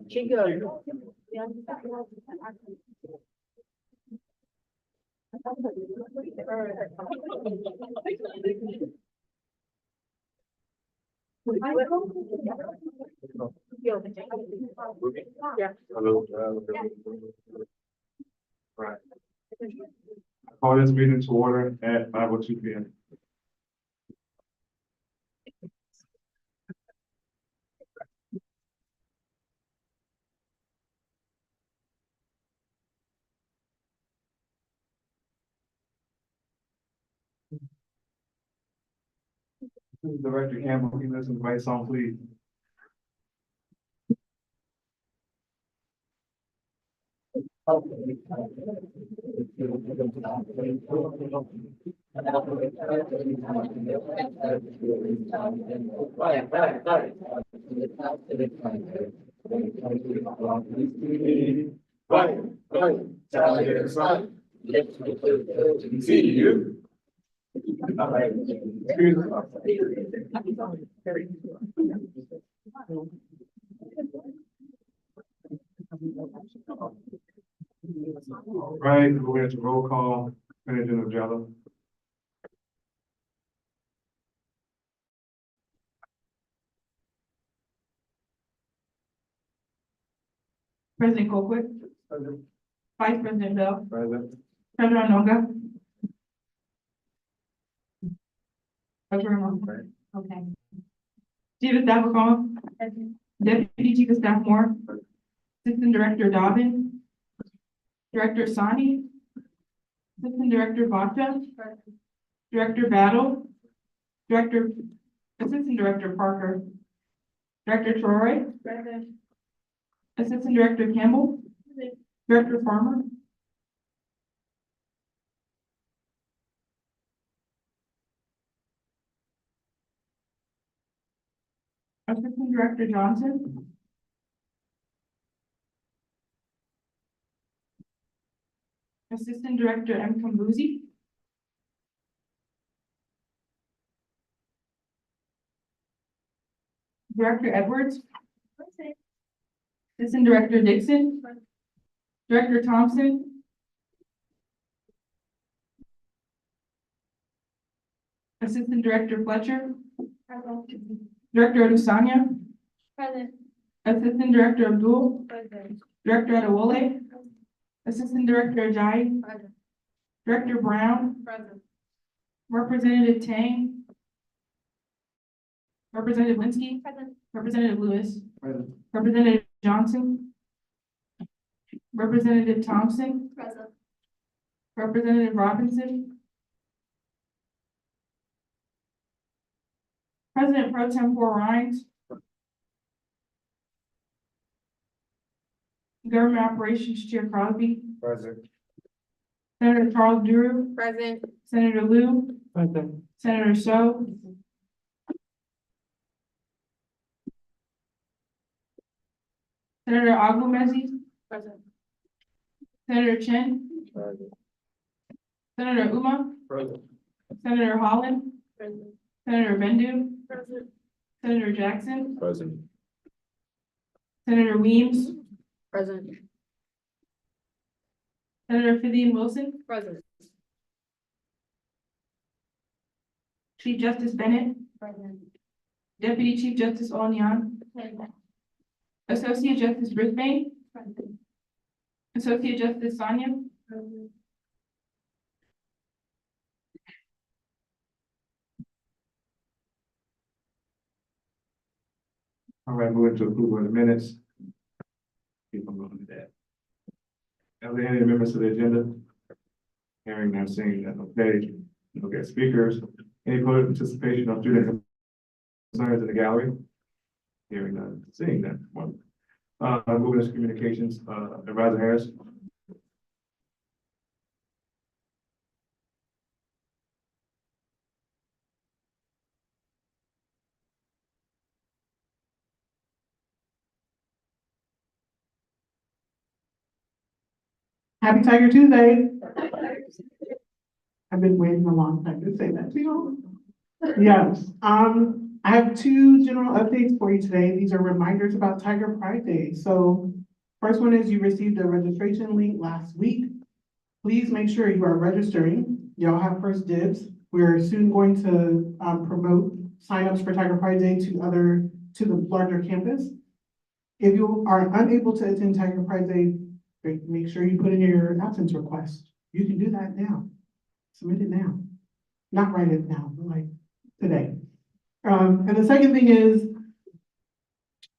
Chico. Yeah. Hello. Right. Call this meeting to order at 5:02 p.m. Director Campbell, can you listen to my song, please? Right, tell me it's right. See you. Right, we're going to roll call, Manager Jello. President Colquitt, Vice President Bell, Present. Treasurer Noga. Treasurer Moore. Okay. Chief of Staff McCollum. Deputy Chief of Staff Moore. Assistant Director Dobbin. Director Sani. Assistant Director Vacha. Director Battle. Assistant Director Parker. Director Troy. Assistant Director Campbell. Director Farmer. Assistant Director Johnson. Assistant Director M. Kambuzi. Director Edwards. Assistant Director Dixon. Director Thompson. Assistant Director Fletcher. Director Adusanya. Assistant Director Abdul. Director Adewale. Assistant Director Ajayi. Director Brown. Representative Tang. Representative Linsky. Representative Lewis. Present. Representative Johnson. Representative Thompson. Representative Robinson. President Pro Tempore Rhines. Government Operations Chair Crosby. Present. Senator Charles Drew. Present. Senator Lou. Present. Senator So. Senator Agumezi. Senator Chen. Senator Uma. Present. Senator Holland. Senator Bendu. Senator Jackson. Present. Senator Weems. Present. Senator Vivian Wilson. Present. Chief Justice Bennett. Deputy Chief Justice Onion. Associate Justice Brisbane. Associate Justice Sonia. All right, moving to approval of the minutes. Keep on going to that. Are there any members of the agenda? Hearing none, seeing none, okay, okay, speakers, any public participation on student concerns in the gallery? Hearing none, seeing none, one. Moving to communications, Advisor Harris. Happy Tiger Tuesday. I've been waiting a long time to say that to you. Yes, I have two general updates for you today. These are reminders about Tiger Pride Day. So first one is you received a registration link last week. Please make sure you are registering. Y'all have first dibs. We're soon going to promote signups for Tiger Pride Day to the larger campus. If you are unable to attend Tiger Pride Day, make sure you put in your absence request. You can do that now. Submit it now. Not write it now, but like today. And the second thing is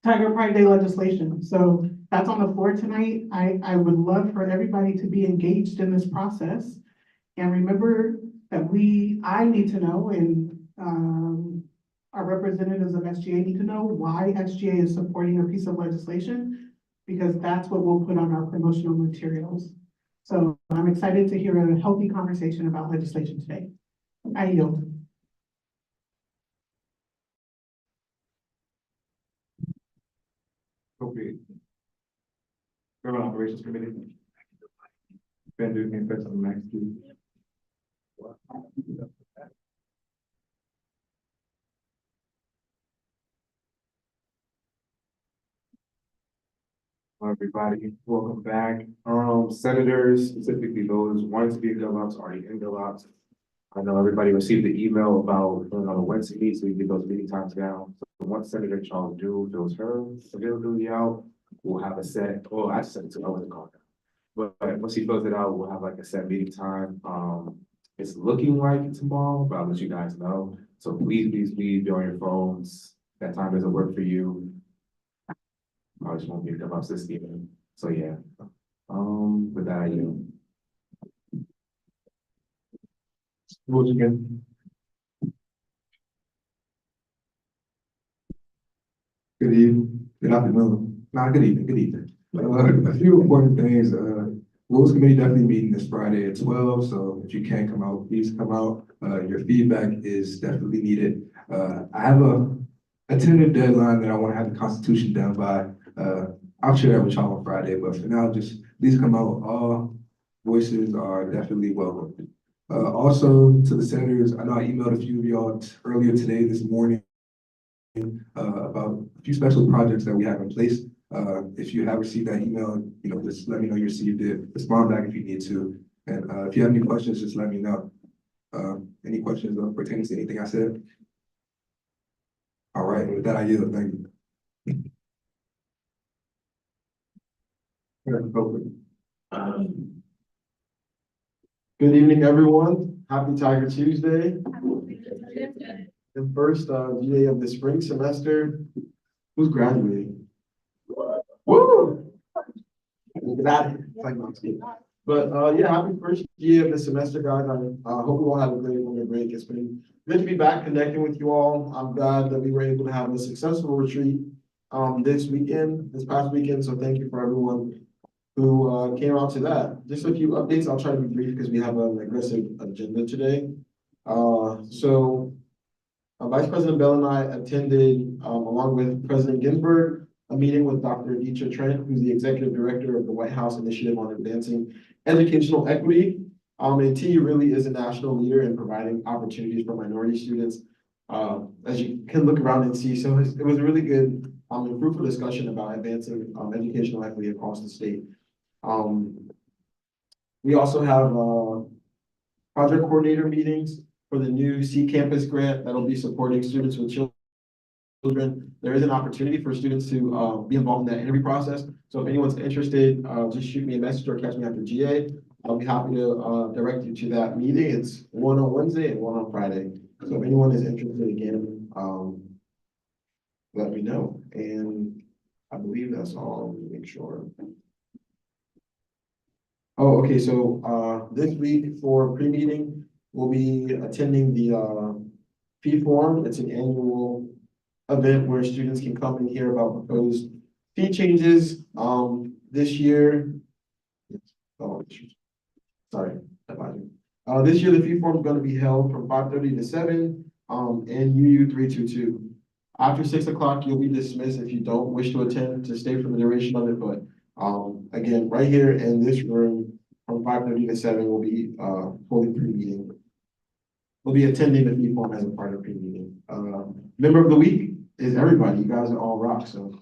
Tiger Pride Day legislation. So that's on the floor tonight. I would love for everybody to be engaged in this process. And remember that I need to know, and our representatives of SGA need to know why SGA is supporting a piece of legislation, because that's what we'll put on our promotional materials. So I'm excited to hear a healthy conversation about legislation today. I yield. Okay. Government Operations Committee. Ben, do you first on the next two? Hello, everybody, welcome back. Senators, specifically those wanting to be in GovOps, already in GovOps. I know everybody received the email about going on a Wednesday meet, so you get those meeting times down. So once Senator Charles Drew fills her availability out, we'll have a set, oh, I just sent it to, I wasn't calling her. But once he fills it out, we'll have like a set meeting time. It's looking like tomorrow, but I'll let you guys know. So please be on your phones. That time doesn't work for you. I just won't be to come up this evening. So yeah. With that, I yield. Rules again. Good evening, good afternoon, good evening, good evening. A few important things, Rules Committee definitely meeting this Friday at 12, so if you can come out, please come out. Your feedback is definitely needed. I have a tentative deadline that I want to have the Constitution done by. I'll share that with y'all on Friday, but for now, just please come out. All voices are definitely welcome. Also to the senators, I know I emailed a few of y'all earlier today, this morning, about a few special projects that we have in place. If you have received that email, just let me know you received it, respond back if you need to. And if you have any questions, just let me know. Any questions pertaining to anything I said? All right, with that, I yield. Thank you. Good evening, everyone. Happy Tiger Tuesday. The first GA of the spring semester. Who's graduating? Woo! Look at that. It's like, no, I'm kidding. But yeah, happy first GA of the semester, guys. I hope you all have a great winter break. It's been good to be back connecting with you all. I'm glad that we were able to have a successful retreat this past weekend. So thank you for everyone who came out to that. Just a few updates. I'll try to be brief because we have an aggressive agenda today. Vice President Bell and I attended, along with President Ginsburg, a meeting with Dr. Dietra Trent, who's the Executive Director of the White House Initiative on Advancing Educational Equity. And T really is a national leader in providing opportunities for minority students, as you can look around and see. So it was a really good and fruitful discussion about advancing educational equity across the state. We also have project coordinator meetings for the new C Campus grant that'll be supporting students with children. There is an opportunity for students to be involved in that interview process. So if anyone's interested, just shoot me a message or catch me after GA. I'll be happy to direct you to that meeting. It's one on Wednesday and one on Friday. So if anyone is interested, again, let me know. And I believe that's all. Let me make sure. Oh, okay. So this week for pre-meeting, we'll be attending the fee forum. It's an annual event where students can come and hear about proposed fee changes. This year, this year the fee forum is going to be held from 5:30 to 7 in UU 322. After 6 o'clock, you'll be dismissed if you don't wish to attend to stay for the duration of it. But again, right here in this room from 5:30 to 7 will be fully pre-meeting. will be attending the fee form as a part of pre-meeting. Member of the week is everybody. You guys are all rock, so.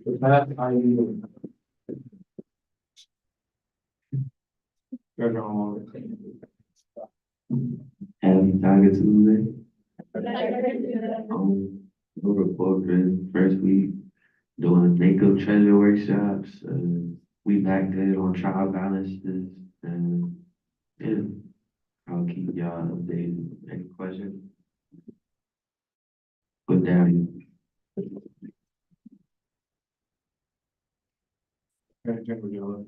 With that, I yield. Treasurer Homewood. Happy Tiger Tuesday. No report for the first week, doing makeup treasure workshops, we back there on trial balances, and yeah, I'll keep y'all updated. Any questions? Put down. Okay, Jennifer Gillis.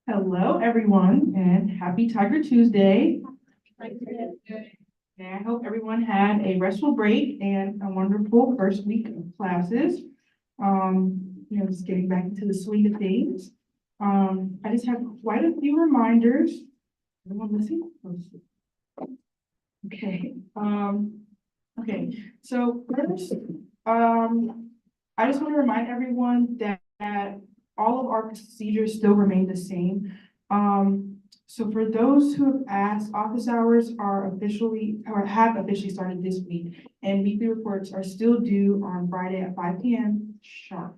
Hello, everyone, and happy Tiger Tuesday. And I hope everyone had a restful break and a wonderful first week of classes. Just getting back into the swing of things. I just have quite a few reminders. Everyone listening? Okay, so first, I just want to remind everyone that all of our procedures still remain the same. So for those who have asked, office hours are officially, or have officially started this week, and weekly reports are still due on Friday at 5 p.m. sharp.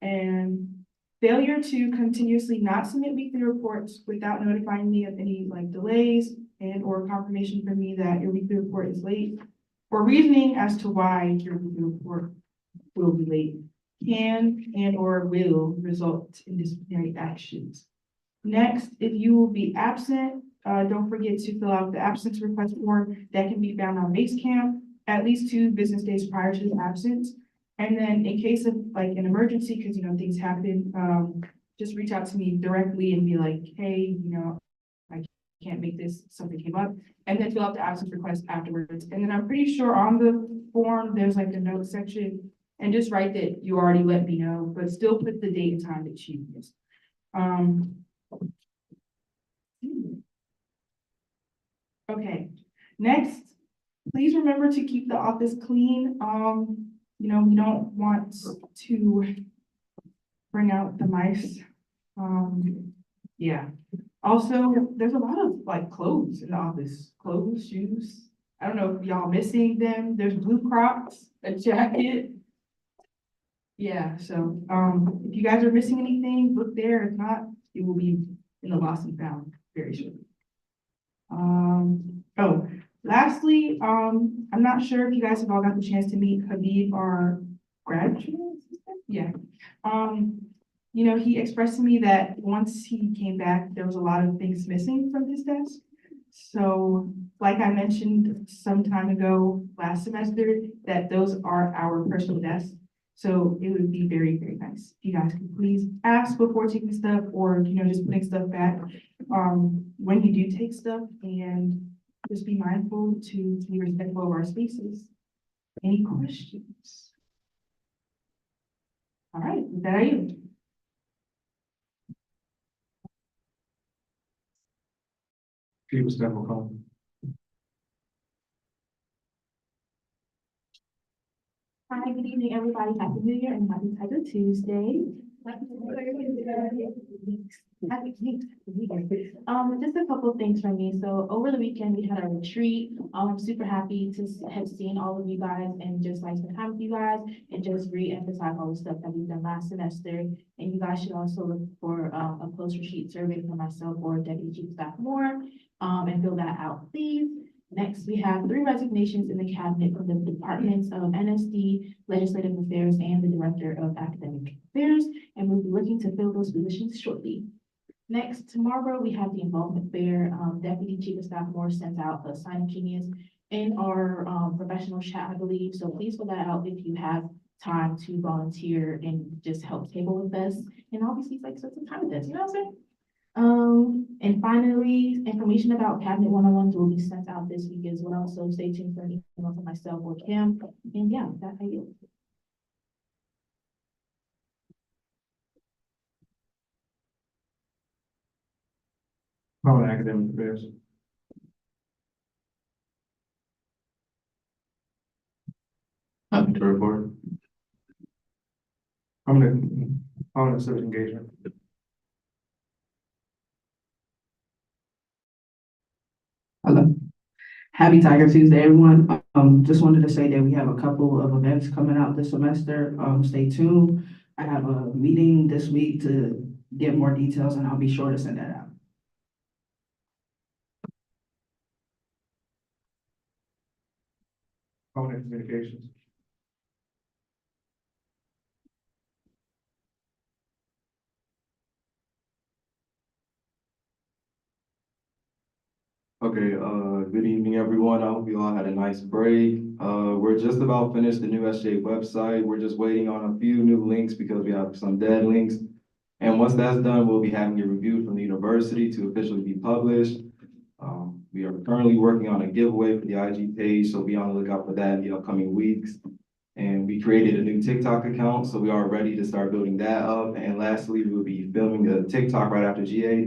And failure to continuously not submit weekly reports without notifying me of any delays and or confirmation from me that your weekly report is late, or reasoning as to why your weekly report will be late, can and or will result in disciplinary actions. Next, if you will be absent, don't forget to fill out the absence request form that can be found on Basecamp at least 2 business days prior to the absence. And then in case of an emergency, because things happen, just reach out to me directly and be like, hey, I can't make this, something came up, and then fill out the absence request afterwards. And then I'm pretty sure on the form, there's a note section, and just write that you already let me know, but still put the date and time that you missed. Okay, next, please remember to keep the office clean. We don't want to bring out the mice. Yeah. Also, there's a lot of clothes in the office, clothes, shoes. I don't know if y'all missing them. There's blue Crocs, a jacket. Yeah, so, if you guys are missing anything, look there. If not, it will be in the lost and found very shortly. Lastly, I'm not sure if you guys have all got the chance to meet Habib, our graduate. Yeah. He expressed to me that once he came back, there was a lot of things missing from his desk. So, like I mentioned some time ago last semester, that those are our personal desks. So it would be very, very nice if you guys could please ask before taking stuff, or just putting stuff back when you do take stuff, and just be mindful to be respectful of our spaces. Any questions? All right, with that I yield. People step on. Hi, good evening, everybody. Happy New Year and happy Tiger Tuesday. Just a couple of things from me. So over the weekend, we had a retreat. I'm super happy to have seen all of you guys and just spend time with you guys and just re-emphasize all the stuff that we've done last semester. And you guys should also look for a closer sheet survey from myself or Deputy Chief Staff Moore and fill that out, please. Next, we have 3 resignations in the cabinet from the departments of NSD, Legislative Affairs, and the Director of Academic Affairs, and we'll be looking to fill those positions shortly. Next, tomorrow, we have the involvement fair. Deputy Chief of Staff Moore sent out a sign-up genius in our professional chat, I believe, so please fill that out if you have time to volunteer and just help table with us, and obviously, spend some time with us, you know what I'm saying? And finally, information about cabinet one-on-ones will be sent out this week as well. So stay tuned for an email from myself or Kim. And yeah, that I yield. Probably academic affairs. Nothing to report. I'm gonna Department of Civic Engagement. Hello. Happy Tiger Tuesday, everyone. Just wanted to say that we have a couple of events coming out this semester. Stay tuned. I have a meeting this week to get more details and I'll be sure to send that out. Department of Communications. Okay, good evening, everyone. I hope you all had a nice break. We're just about finished the new SJ website. We're just waiting on a few new links because we have some dead links. And once that's done, we'll be having it reviewed from the university to officially be published. We are currently working on a giveaway for the IG page, so be on the lookout for that in the upcoming weeks. And we created a new TikTok account, so we are ready to start building that up. And lastly, we'll be filming a TikTok right after GA.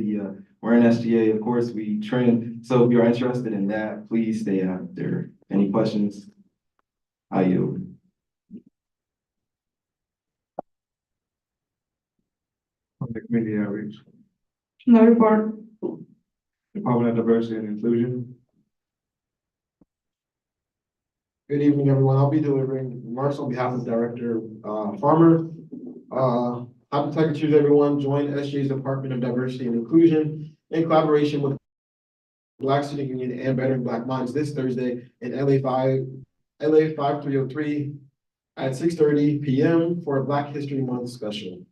We're in SGA, of course, we trend. So if you're interested in that, please stay after. Any questions? I yield. Public Community Outreach. No report. Department of Diversity and Inclusion. Good evening, everyone. I'll be delivering remarks on behalf of Director Farmer. Happy Tiger Tuesday, everyone. Join SJ's Department of Diversity and Inclusion in collaboration with Black Student Union and Bettering Black Minds this Thursday in LA 5303 at 6:30 p.m. for a Black History Month special.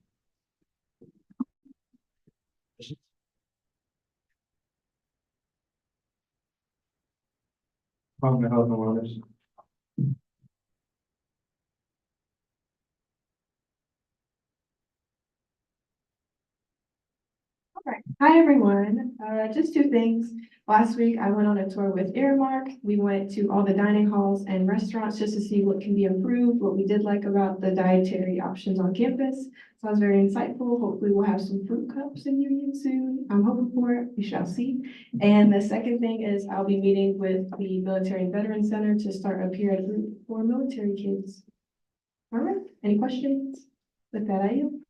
Department of Health and Wellness. Right. Hi, everyone. Just two things. Last week, I went on a tour with Earmark. We went to all the dining halls and restaurants just to see what can be improved, what we did like about the dietary options on campus. So it was very insightful. Hopefully, we'll have some fruit cups in Union soon. I'm hoping for it. We shall see. And the second thing is I'll be meeting with the Military and Veterans Center to start a peer-ed group for military kids. All right. Any questions? With that, I yield.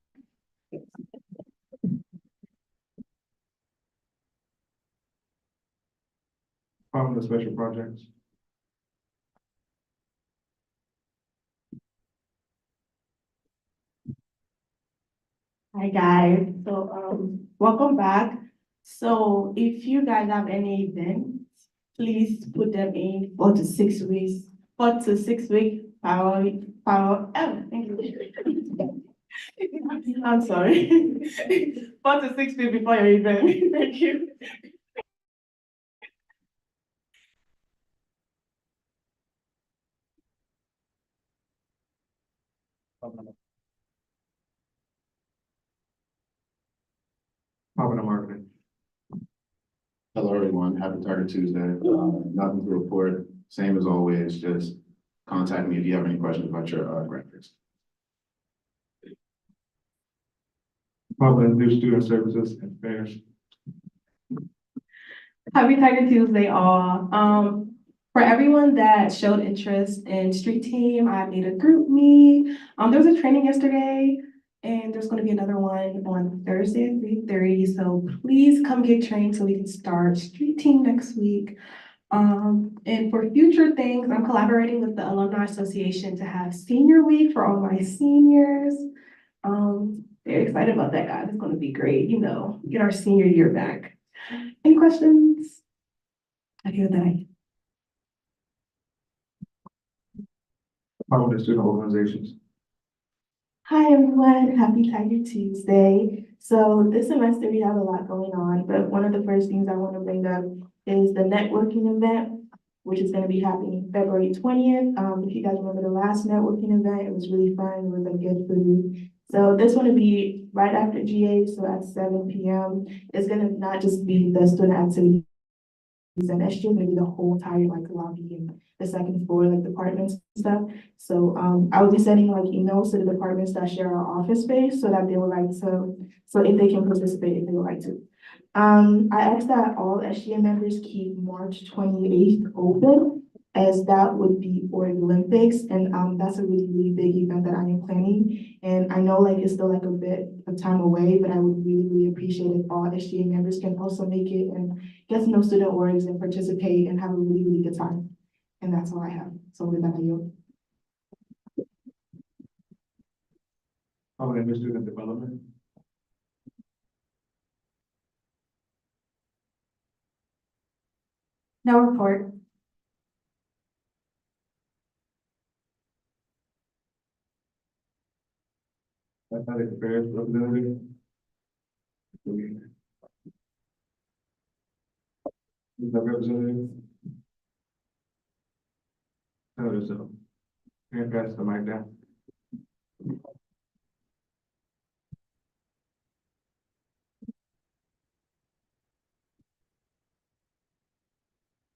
Department of Special Projects. Hi guys, so welcome back. So if you guys have any events, please put them in 4 to 6 weeks, 4 to 6 week thank you. I'm sorry. 4 to 6 weeks before your event. Thank you. Department of Marketing. Hello, everyone. Happy Tiger Tuesday. Nothing to report. Same as always. Just contact me if you have any questions about your graphics. Department of New Student Services and Affairs. Happy Tiger Tuesday, all. For everyone that showed interest in street team, I made a group meet. There was a training yesterday, and there's going to be another one on Thursday at 3:30. So please come get trained so we can start street team next week. And for future things, I'm collaborating with the Alumni Association to have Senior Week for all my seniors. Very excited about that, guys. It's going to be great. You know, get our senior year back. Any questions? I hear that. Department of Student Organizations. Hi, everyone. Happy Tiger Tuesday. So this semester we have a lot going on, but one of the first things I want to bring up is the networking event, which is going to be happening February 20th. If you guys remember the last networking event, it was really fun. It was like good food. So this one will be right after GA, so at 7 p.m. It's going to not just be the student activities and SG, maybe the whole entire like lobby and the second floor, like departments and stuff. So I will be sending like emails to the departments that share our office space so that they would like to, so if they can participate, if they would like to. I asked that all SGA members keep March 28th open. as that would be for the Olympics, and that's a really, really big event that I am planning. And I know like it's still like a bit of time away, but I would really, really appreciate if all SGA members can also make it and get to know student orgs and participate and have a really, really good time. And that's all I have. So with that, I yield. Comment in student development. No report. Athletic affairs representative. Is that representative? No, so. Can I pass the mic down?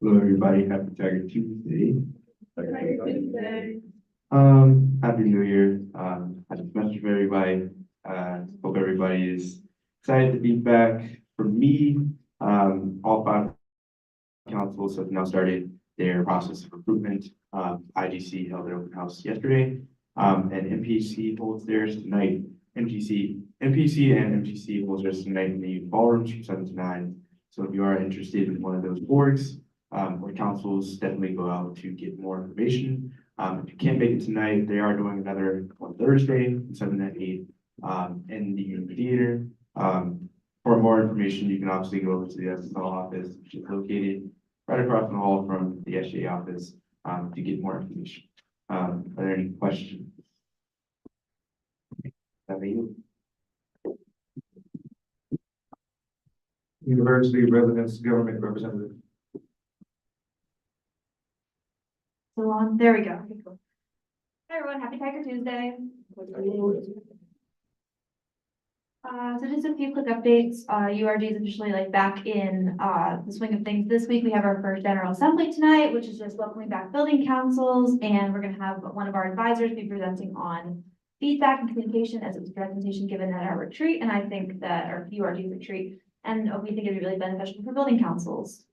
Hello, everybody. Happy Tiger Tuesday. Happy New Year. Happy semester for everybody. Hope everybody is excited to be back. For me, all 5 councils have now started their process of recruitment. IGC held their open house yesterday, and MPC holds theirs tonight. MPC and MGC holds theirs tonight in the ballroom from 7 to 9. So if you are interested in one of those boards, or councils, definitely go out to get more information. If you can't make it tonight, they are doing another on Thursday, from 7 to 8, in the Union Theater. For more information, you can obviously go over to the SSL office, which is located right across the hall from the SGA office, to get more information. Are there any questions? University Residence Government Representative. So on, there we go. Okay, cool. Hi everyone, happy Tiger Tuesday. So just a few quick updates. URG is officially like back in the swing of things. This week we have our first General Assembly tonight, which is just welcoming back building councils, and we're gonna have one of our advisors be presenting on feedback and communication as it was a presentation given at our retreat, and I think that our URG retreat, and we think it'd be really beneficial for building councils.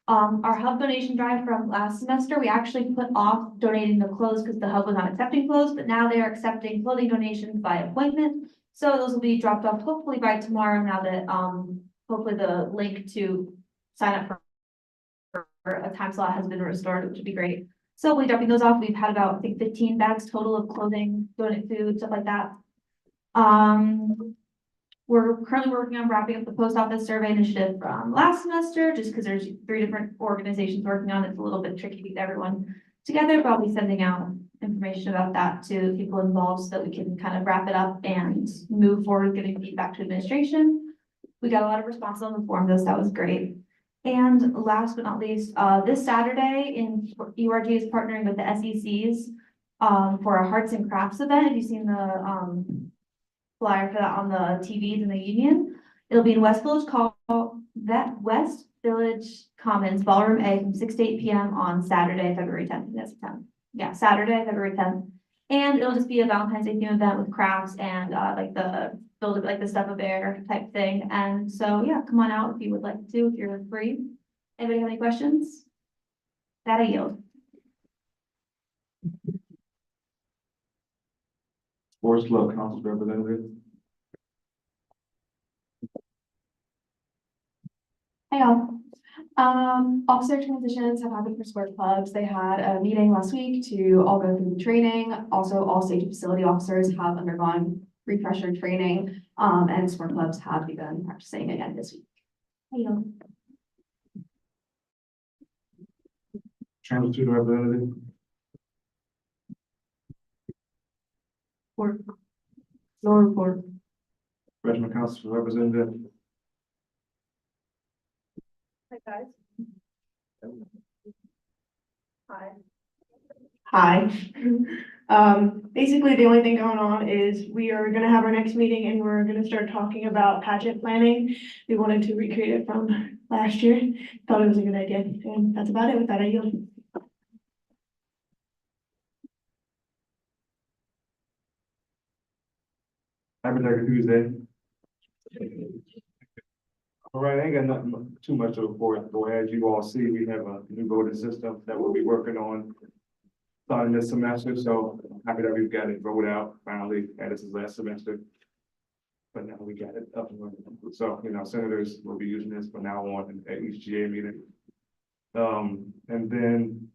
Our hub donation drive from last semester, we actually put off donating the clothes because the hub was not accepting clothes, but now they are accepting clothing donations by appointment. So those will be dropped off hopefully by tomorrow, now that hopefully the link to sign up for a time slot has been restored, which would be great. So we'll be dropping those off. We've had about, I think, 15 bags total of clothing, donate food, stuff like that. We're currently working on wrapping up the post office survey initiative from last semester, just because there's 3 different organizations working on it. It's a little bit tricky to get everyone together, but I'll be sending out information about that to people involved so that we can kind of wrap it up and move forward, getting feedback to administration. We got a lot of responses on the form, though, so that was great. And last but not least, this Saturday URG is partnering with the SECs for a Arts and Crafts event. Have you seen the flyer for that on the TVs in the Union? It'll be in West Village Commons, Ballroom A, from 6 to 8 p.m. on Saturday, February 10th. That's 10th. Yeah, Saturday, February 10th. And it'll just be a Valentine's Day theme event with crafts and like the build like the Stuff a Bear type thing. And so yeah, come on out if you would like to, if you're free. Anybody have any questions? That I yield. Forest Love Council Representative. Hey y'all. Officer transitions have happened for sport clubs. They had a meeting last week to all go through the training. Also, all state facility officers have undergone refresher training, and sport clubs have begun practicing again this week. Hey y'all. Transit Student Representative. No report. Freshman Council Representative. Hi, guys. Hi. Hi. Basically, the only thing going on is we are gonna have our next meeting and we're gonna start talking about pageant planning. We wanted to recreate it from last year. Thought it was a good idea, and that's about it. With that, I yield. Happy Tiger Tuesday. All right, I ain't got nothing too much to report, but as you all see, we have a new voting system that we'll be working on starting this semester, so I'm happy that we've got it rolled out finally, and this is last semester. But now we got it up and running, so, you know, senators will be using this from now on at each GA meeting. And then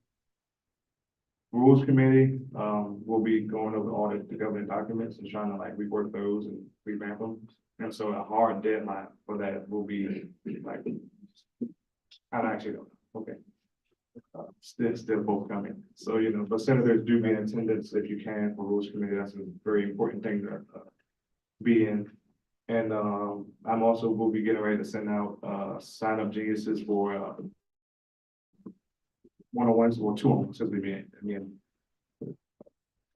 Rules Committee, will be going over all the governing documents and trying to like rework those and revamp them. And so a hard deadline for that will be like, I actually don't know, okay. Still both coming. So, you know, but senators do be in attendance if you can for Rules Committee. That's a very important thing to be in. And I'm also will be getting ready to send out sign up geniuses for one-on-ones or two-on-ones, since me and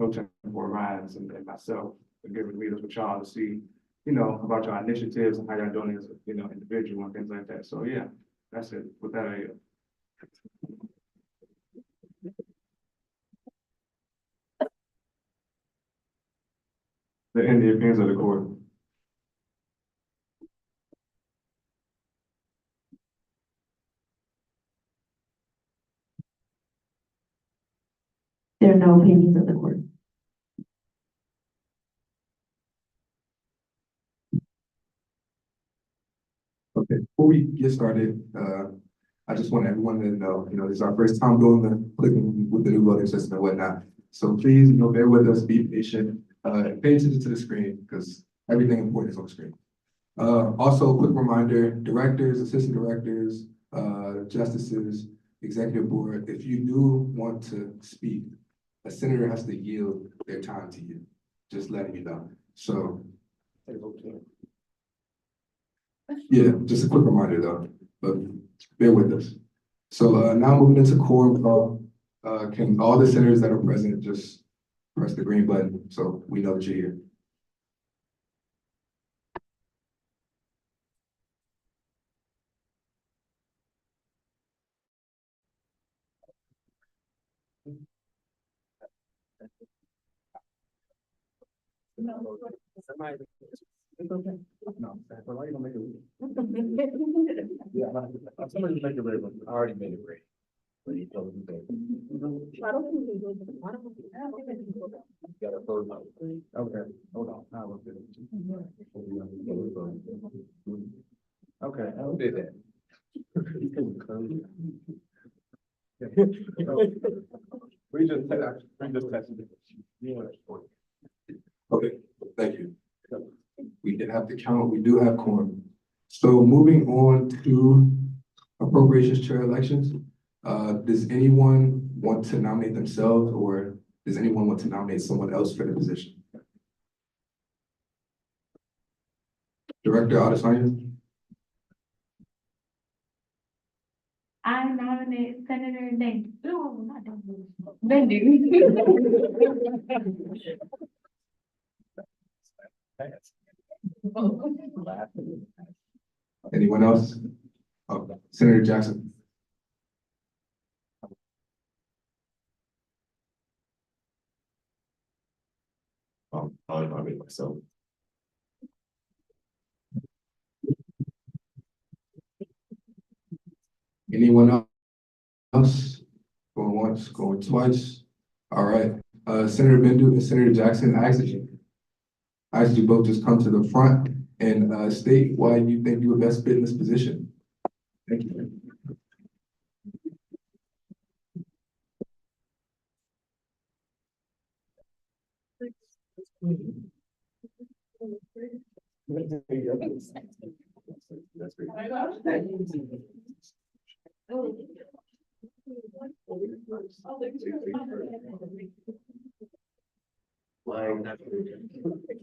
Coach for Ryan's and myself, and giving leaders with y'all to see, you know, about your initiatives and how y'all doing as a, you know, individual and things like that. So yeah, that's it. With that, the end the opinions of the court. There are no opinions of the court. Okay, before we get started, I just want everyone to know, you know, this is our first time doing the clicking with the new voting system and whatnot. So please, you know, bear with us, be patient, pay attention to the screen because everything important is on the screen. Also, a quick reminder, directors, assistant directors, justices, executive board, if you do want to speak, a senator has to yield their time to you, just letting you know. So, yeah, just a quick reminder though, but bear with us. So now moving into quorum call, can all the senators that are present just press the green button so we know that you're here. No, but why you gonna make it? Yeah, somebody make it ready. I already made it ready. You gotta vote no. Okay, hold on. I will do it. Okay, I'll do that. We just tested it. Okay, thank you. We did have to count, we do have quorum. So moving on to appropriations chair elections. Does anyone want to nominate themselves or does anyone want to nominate someone else for the position? Director Adesanya? I nominate Senator Bendu. No, not Bendu. Anyone else? Oh, Senator Jackson. I'll nominate myself. Anyone else? Going once, going twice. All right. Senator Bendu and Senator Jackson, I asked you both just come to the front and state why you think you would best fit in this position. Thank you.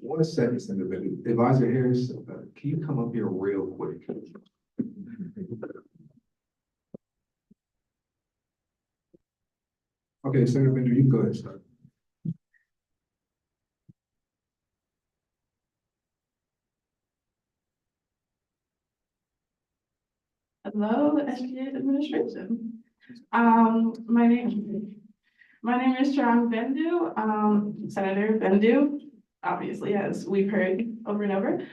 One second, Senator Bendu. Advisor Harris, can you come up here real quick? Okay, Senator Bendu, you go ahead and start. Hello, SBA administration. My name is Sharon Bendu, Senator Bendu. obviously, as we've heard over and over.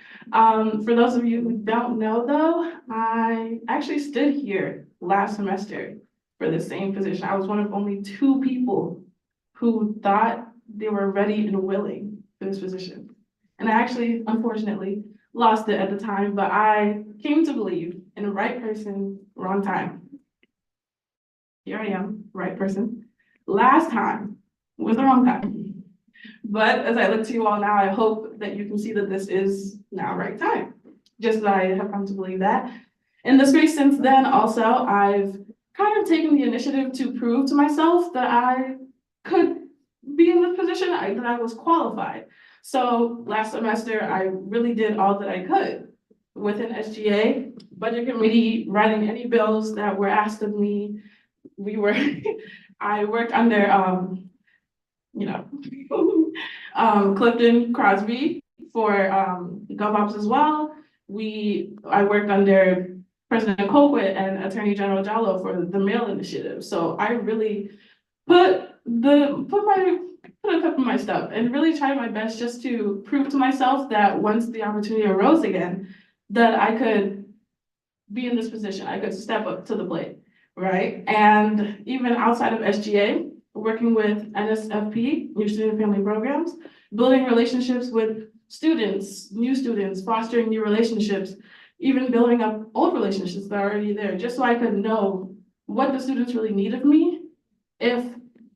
For those of you who don't know though, I actually stood here last semester for the same position. I was one of only 2 people who thought they were ready and willing for this position. And I actually, unfortunately, lost it at the time, but I came to believe in the right person, wrong time. Here I am, right person. Last time was the wrong time. But as I look to you all now, I hope that you can see that this is now right time. Just as I have come to believe that. In the space since then, also, I've kind of taken the initiative to prove to myself that I could be in this position, that I was qualified. So last semester, I really did all that I could within SGA, budget committee, writing any bills that were asked of me. I worked under, Clifton Crosby for GovOps as well. I worked under President Colquitt and Attorney General Jallo for the mail initiative. So I really put a cup in my stuff and really tried my best just to prove to myself that once the opportunity arose again, that I could be in this position, I could step up to the plate, right? And even outside of SGA, working with NSFP, New Student Family Programs, building relationships with students, new students, fostering new relationships, even building up old relationships that are already there, just so I could know what the students really need of me if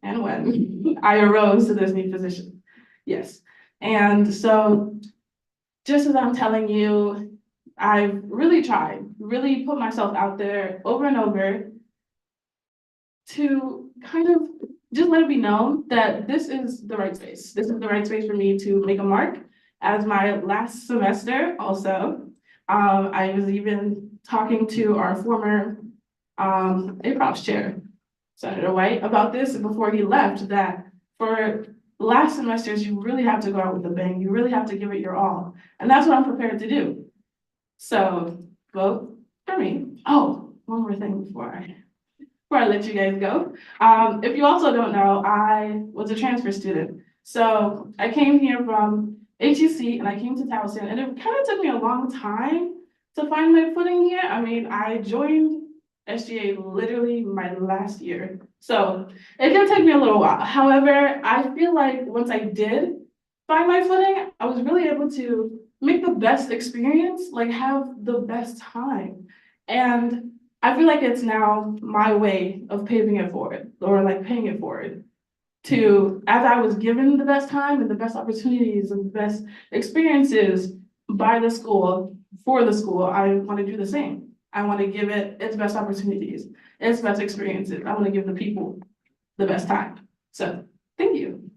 and when I arose to this new position. Yes. And so just as I'm telling you, I've really tried, really put myself out there over and over to kind of just let it be known that this is the right space. This is the right space for me to make a mark. As my last semester also, I was even talking to our former APROPS chair, Senator White, about this before he left, that for last semesters, you really have to go out with a bang. You really have to give it your all. And that's what I'm prepared to do. So vote for me. Oh, one more thing before I let you guys go. If you also don't know, I was a transfer student. So I came here from HUC and I came to Towson, and it kind of took me a long time to find my footing here. I mean, I joined SGA literally my last year. So it did take me a little while. However, I feel like once I did find my footing, I was really able to make the best experience, like have the best time. And I feel like it's now my way of paving it forward, or like paying it forward to, as I was given the best time and the best opportunities and the best experiences by the school, for the school, I want to do the same. I want to give it its best opportunities, its best experiences. I want to give the people the best time. So thank you.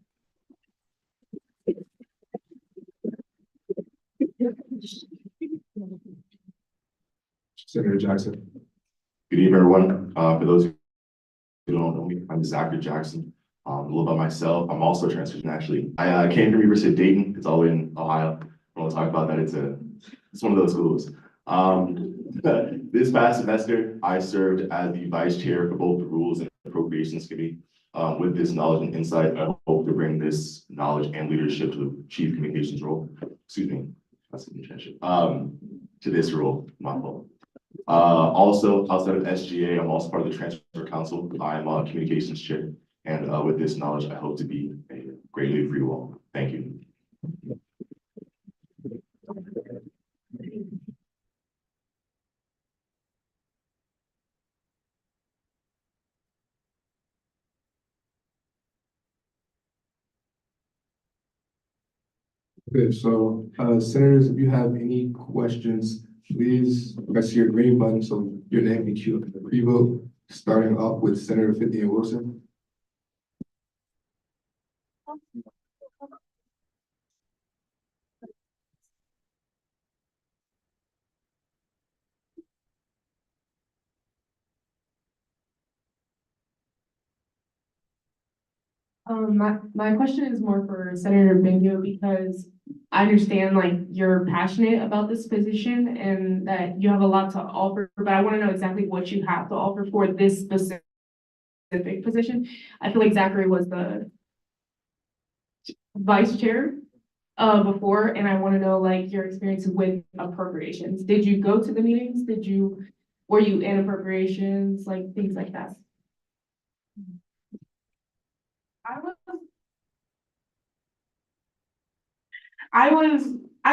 Senator Jackson. Good evening, everyone. For those who don't know me, I'm Zachary Jackson. A little about myself. I'm also a transfer student, actually. I came from University of Dayton. It's all in Ohio. I want to talk about that. It's one of those schools. This past semester, I served as the vice chair for both the Rules and Appropriations Committee. With this knowledge and insight, I hope to bring this knowledge and leadership to the chief communications role. Excuse me, that's an internship. To this role, my fault. Also, outside of SGA, I'm also part of the Transfer Council. I'm a communications chair. And with this knowledge, I hope to be a great leader for you all. Thank you. Good, so senators, if you have any questions, please press your green button so your name be queued up in the pre-vote, starting off with Senator Cynthia Wilson. My question is more for Senator Bingo, because I understand like you're passionate about this position and that you have a lot to offer, but I want to know exactly what you have to offer for this specific position. I feel like Zachary was the vice chair before, and I wanna know like your experience with appropriations. Did you go to the meetings? Were you in appropriations, like things like that? I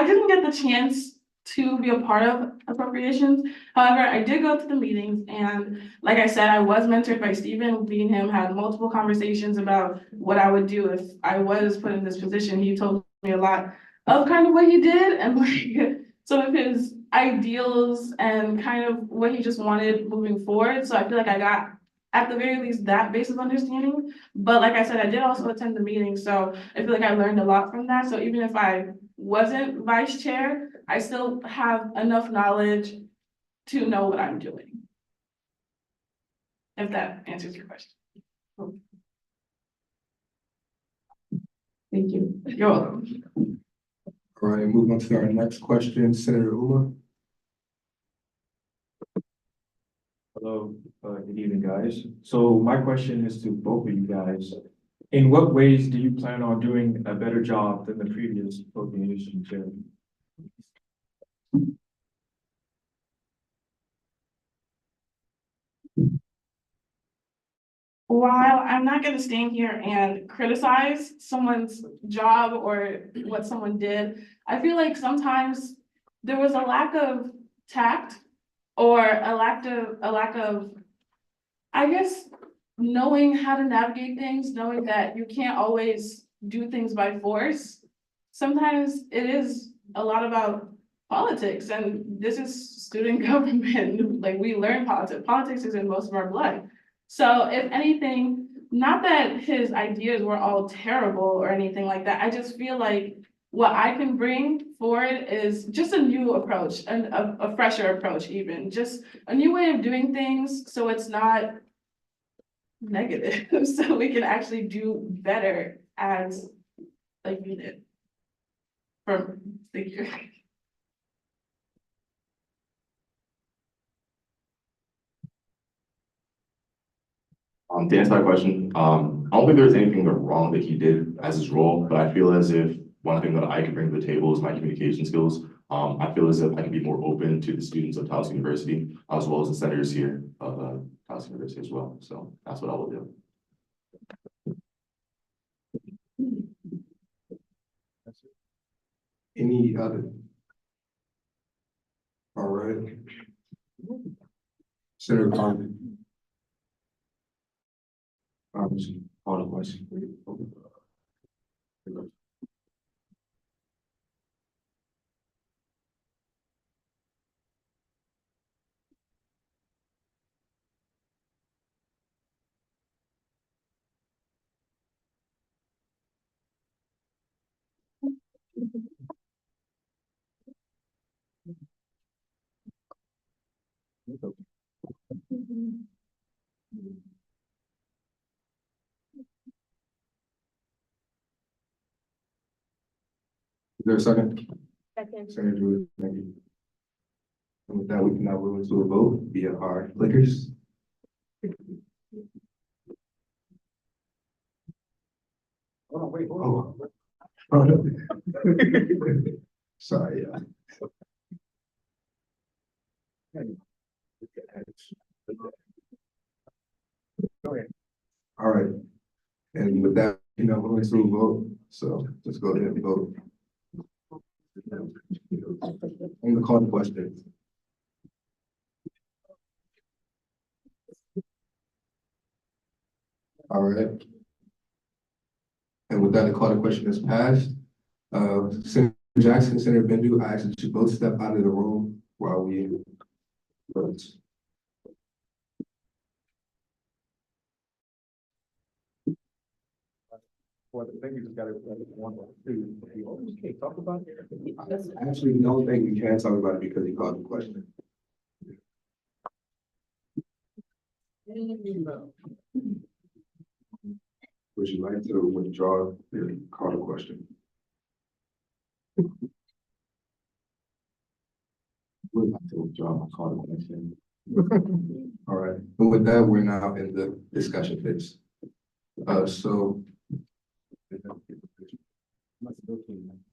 didn't get the chance to be a part of appropriations. However, I did go to the meetings and like I said, I was mentored by Stephen. Me and him had multiple conversations about what I would do if I was put in this position. He told me a lot of kind of what he did and like some of his ideals and kind of what he just wanted moving forward. So I feel like I got at the very least that base of understanding. But like I said, I did also attend the meeting, so I feel like I learned a lot from that. So even if I wasn't vice chair, I still have enough knowledge to know what I'm doing. If that answers your question. Thank you. You're welcome. All right, moving on to our next question, Senator Uma. Hello, good evening, guys. So my question is to both of you guys. In what ways do you plan on doing a better job than the previous appropriation chair? While I'm not gonna stand here and criticize someone's job or what someone did, I feel like sometimes there was a lack of tact or a lack of, I guess, knowing how to navigate things, knowing that you can't always do things by force. Sometimes it is a lot about politics, and this is student government, like we learn politics. Politics is in most of our blood. So if anything, not that his ideas were all terrible or anything like that, I just feel like what I can bring forward is just a new approach, and a fresher approach even, just a new way of doing things, so it's not negative, so we can actually do better as a unit. Thank you. To answer that question, I don't think there's anything wrong that he did as his role, but I feel as if one thing that I can bring to the table is my communication skills. I feel as if I can be more open to the students of Taos University, as well as the senators here of Taos University as well. So that's what I will do. Any other? All right. Senator Carmen. Call the question. Is there a second? Second. Senator Drew, thank you. And with that, we can now move into a vote via our clickers. Oh, wait, oh. Sorry, yeah. All right. And with that, we're going to vote. So just go ahead and vote. I'm gonna call the question. All right. And with that, the call to question is passed. Senator Jackson, Senator Bendu, I ask that you both step out of the room while we vote. Well, the thing you just gotta, one, two, okay, talk about it. Actually, no, think we can't talk about it because he called the question. Would you like to withdraw the call to question? Would like to withdraw my call to question. All right, and with that, we're now in the discussion phase. So.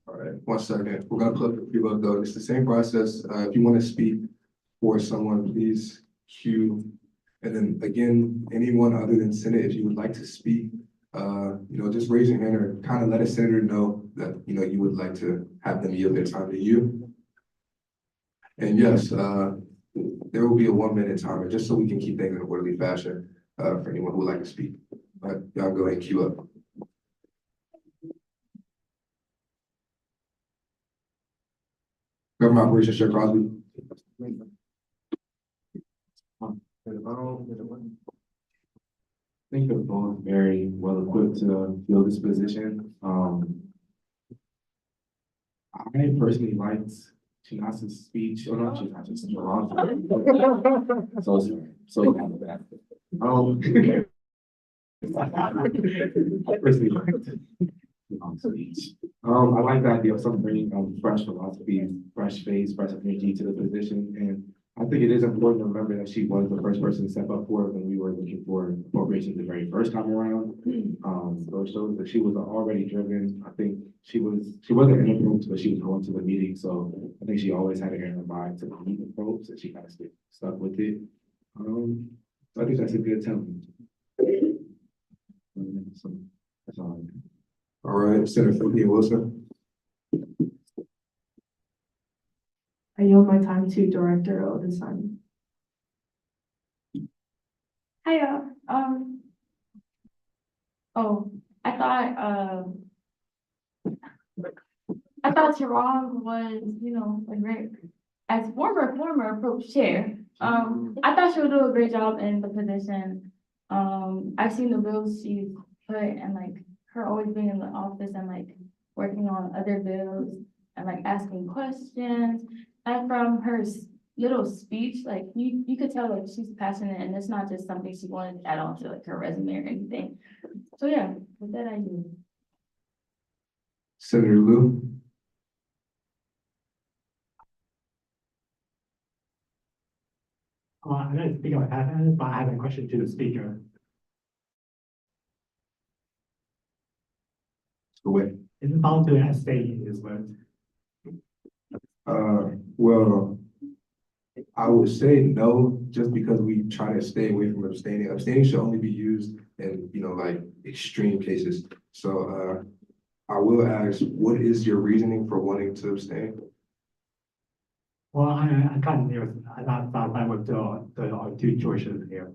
All right. right, 1 second. We're gonna put people up though. It's the same process. If you want to speak for someone, please queue. And then again, anyone other than Senate, if you would like to speak, just raise your hand or kind of let a senator know that, you would like to have them yield their time to you. And yes, there will be a 1 minute timer, just so we can keep things in an orderly fashion, for anyone who would like to speak. But y'all go ahead and queue up. Government Operations Chair Crosby. I think they're both very well equipped to fill this position. I personally liked Chinasi's speech, or not Chinasi's, so sorry, so bad with that. I personally liked speech. I like the idea of someone bringing fresh philosophy, fresh face, fresh energy to the position, and I think it is important to remember that she was the first person to step up for it when we were looking for appropriations the very first time around. So it shows that she was already driven. I think she wasn't in the groups, but she was going to the meeting. So I think she always had it in her mind to meet the folks, and she kind of stuck with it. So I think that's a good telling. So that's all. All right, Senator Cynthia Wilson. I yield my time to Director Odesani. Hiya, oh, I thought Tehran was, a great, as former approach chair, I thought she would do a great job in the position. I've seen the bills she's put and her always being in the office and working on other bills and asking questions. And from her little speech, you could tell she's passionate and it's not just something she wanted to add on to her resume or anything. So yeah, with that I do. Senator Lou. I don't think I have, but I have a question to the speaker. Go ahead. Is it bound to stay in his word? Well, I would say no, just because we try to stay away from abstaining. Abstaining should only be used in, extreme cases. So, I will ask, what is your reasoning for wanting to abstain? Well, I can't hear, I'm not satisfied with the two choices here.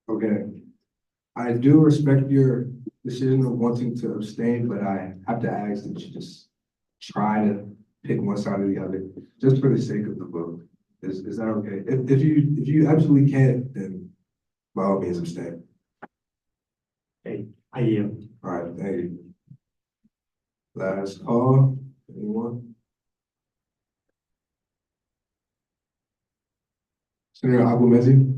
Okay. I do respect your decision of wanting to abstain, but I have to ask that you just try to pick one side or the other, just for the sake of the vote. Is that okay? If you absolutely can't, then by all means abstain. Okay, I yield. All right, thank you. Last call, anyone? Senator Agumezi?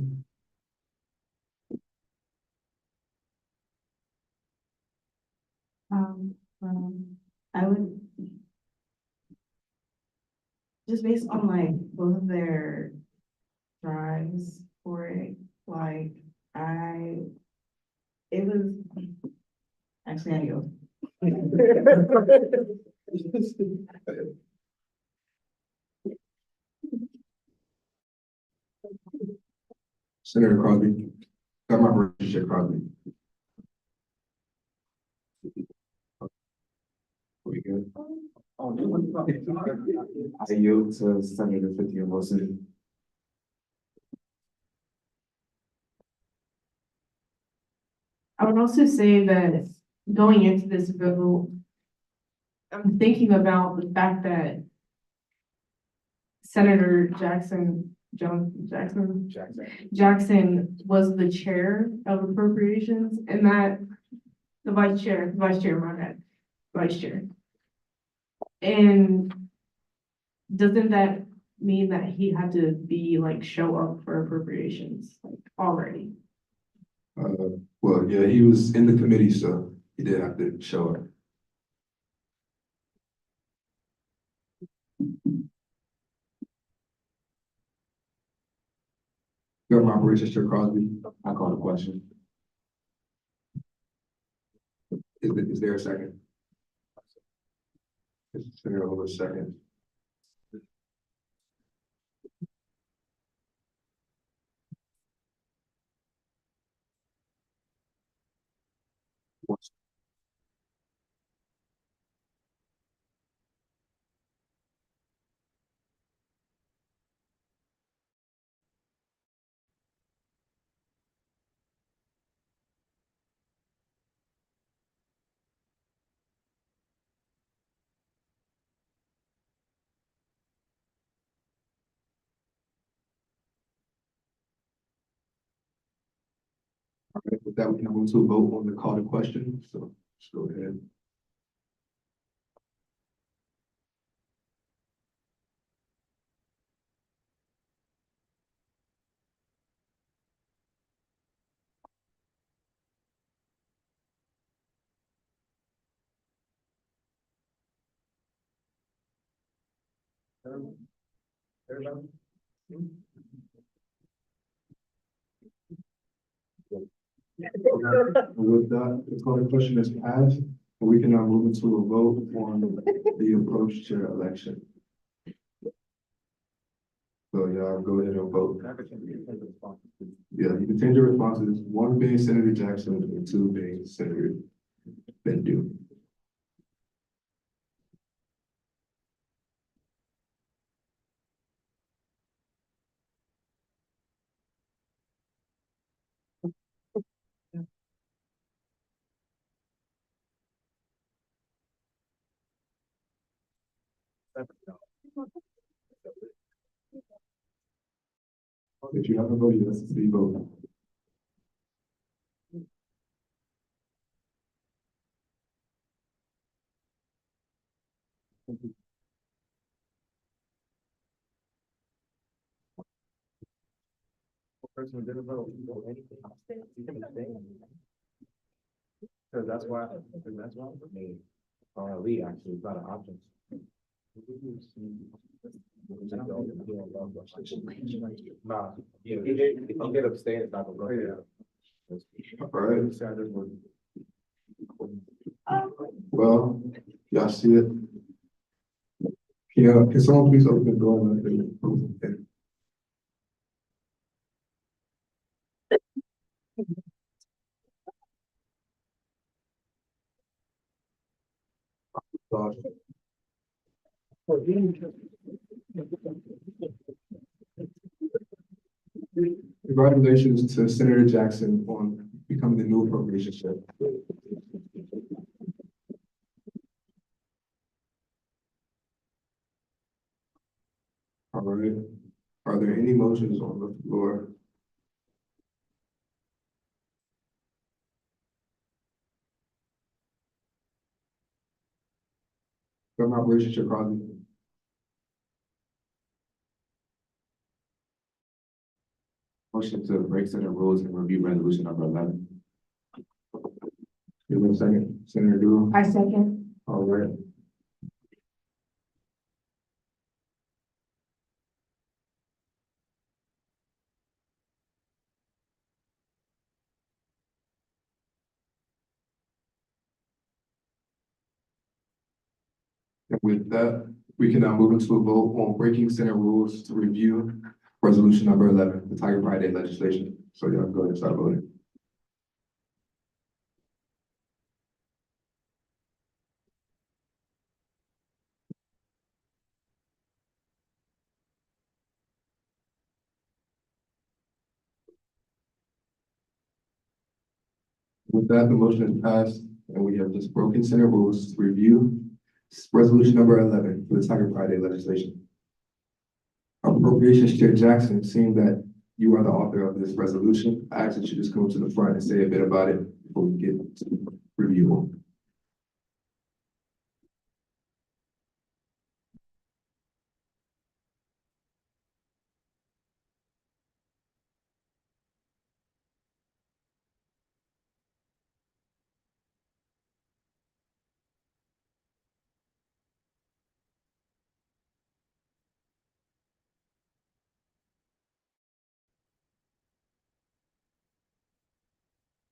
I would, just based on both of their drives for it, it was, actually, I go. Senator Crosby, Government Representative Crosby. We good? I yield to Senator Cynthia Wilson. I would also say that going into this vote, I'm thinking about the fact that Senator Jackson was the chair of appropriations and that the vice chair, And doesn't that mean that he had to be show up for appropriations already? Well, yeah, he was in the committee, so he did have to show up. Government Operations Chair Crosby. I call the question. Is there a second? Senator Hoover, second. All right, with that, we can move to a vote on the call to question, so just go ahead. Everybody? With that, the call to question is passed, and we can now move into a vote on the approach to election. So y'all go ahead and vote. Yeah, you can change your responses, one being Senator Jackson and two being Senator Bendu. If you haven't voted, yes, please vote. Person who didn't vote, you vote anything. You can abstain. Because that's why for me, Lee actually is not an option. Nah, yeah, if you get abstain, it's not gonna go. Yeah. All right. Well, y'all see it. Yeah, can someone please open the door and let them in? Congratulations to Senator Jackson on becoming the new appropriations chair. All right. Are there any motions on the floor? Government Operations Chair Crosby. Motion to break Senate rules and review resolution number 11. Give me a second, Senator Dewar. I second. All right. And with that, we can now move into a vote on breaking Senate rules to review resolution number 11, the Tiger Pride Day legislation. So y'all go ahead and start voting. With that, the motion is passed, and we have just broken Senate rules to review resolution number 11 for the Tiger Pride Day legislation. Appropriations Chair Jackson, seeing that you are the author of this resolution, I ask that you just come to the front and say a bit about it before we get to review.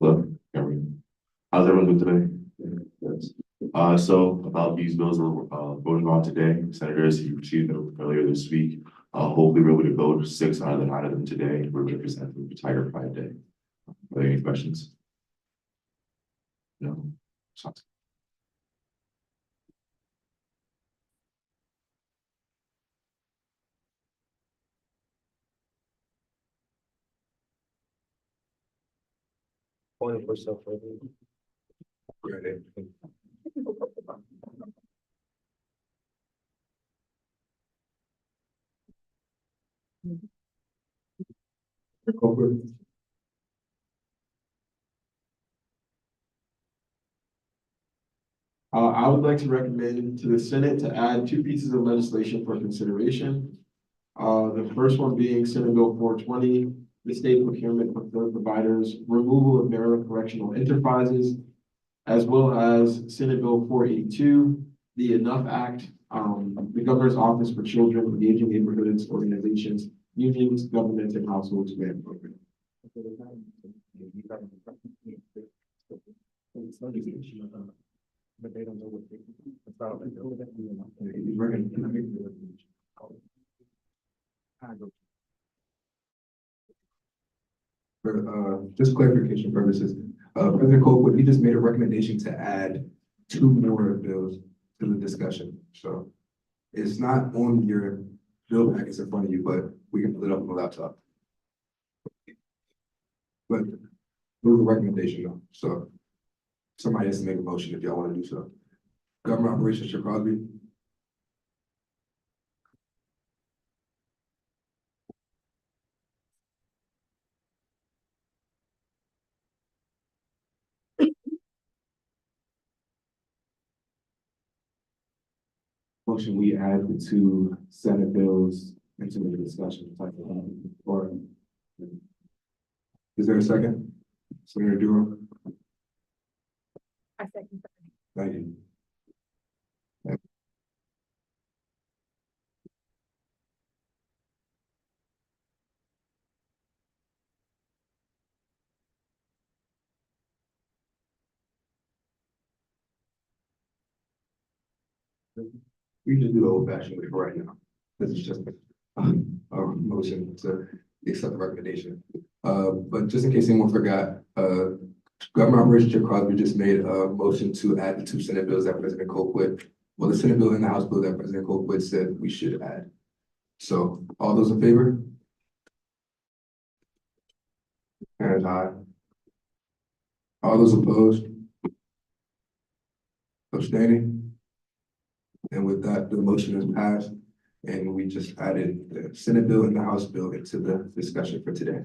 Hello, how's everyone doing today? Yes. So about these bills we're voting on today, senators, you received them earlier this week. Hopefully we're able to vote 6 out of the 9 of them today. We're representing the Tiger Pride Day. Are there any questions? No. Sounds- I would like to recommend to the Senate to add 2 pieces of legislation for consideration. The first one being Senate Bill 420, the state procurement for third providers, removal of Maryland Correctional Enterprises, as well as Senate Bill 482, the Enough Act, the Governor's Office for Children, Engaging Neighborhoods, Organizations, Unions, Governments, and Households Grant Program. But they don't know what they. For, just clarification purposes, President Colquitt, he just made a recommendation to add 2 more bills to the discussion. So it's not on your bill packets in front of you, but we can pull it up on the laptop. But it was a recommendation though, so somebody has to make a motion if y'all want to do so. Government Operations, Chair Crosby. Motion, we add the 2 Senate bills into the discussion. Or Is there a second? Senator Duro, I second that. thank you. We just do the old fashioned way for right now. This is just a motion to accept the recommendation. But just in case anyone forgot, Government Operations Chair Crosby just made a motion to add the 2 Senate bills that President Colquitt, well, the Senate bill and the House bill that President Colquitt said we should add. So all those in favor? And aye. All those opposed? Abstaining? And with that, the motion is passed, and we just added the Senate bill and the House bill into the discussion for today.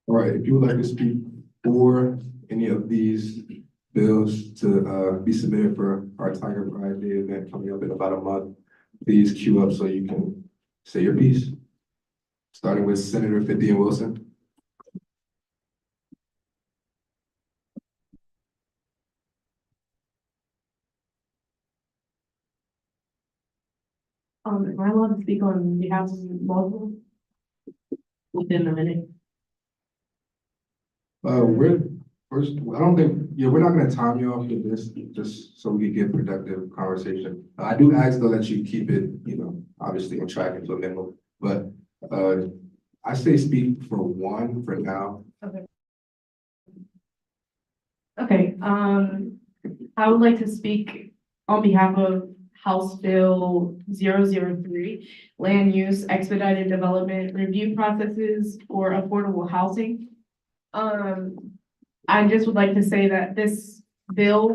All right, if you would like to speak for any of these bills to be submitted for our Tiger Pride Day event coming up in about a month, please queue up so you can say your piece. Starting with Senator Fithian Wilson. Am I allowed to speak on behalf of multiple? Within a minute. We're first, I don't think, yeah, we're not gonna time you off with this, just so we can get productive conversation. I do ask though that you keep it, you know, obviously on track and to a minimum, but, I say speak for 1 for now. Okay, I would like to speak on behalf of House Bill 003, Land Use Expedited Development Review Processes for Affordable Housing. I just would like to say that this bill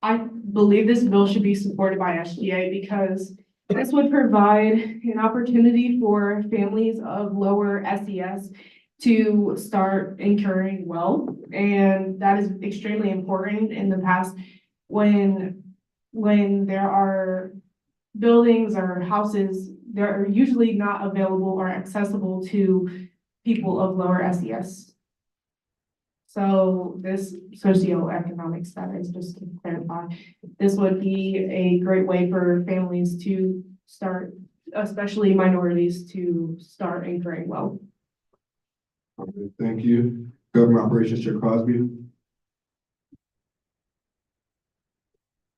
I believe this bill should be supported by SGA because this would provide an opportunity for families of lower SES to start incurring wealth. And that is extremely important in the past when when there are buildings or houses, they're usually not available or accessible to people of lower SES. So this socioeconomic status, just to clarify, this would be a great way for families to start, especially minorities, to start anchoring wealth. Okay, thank you. Government Operations Chair Crosby.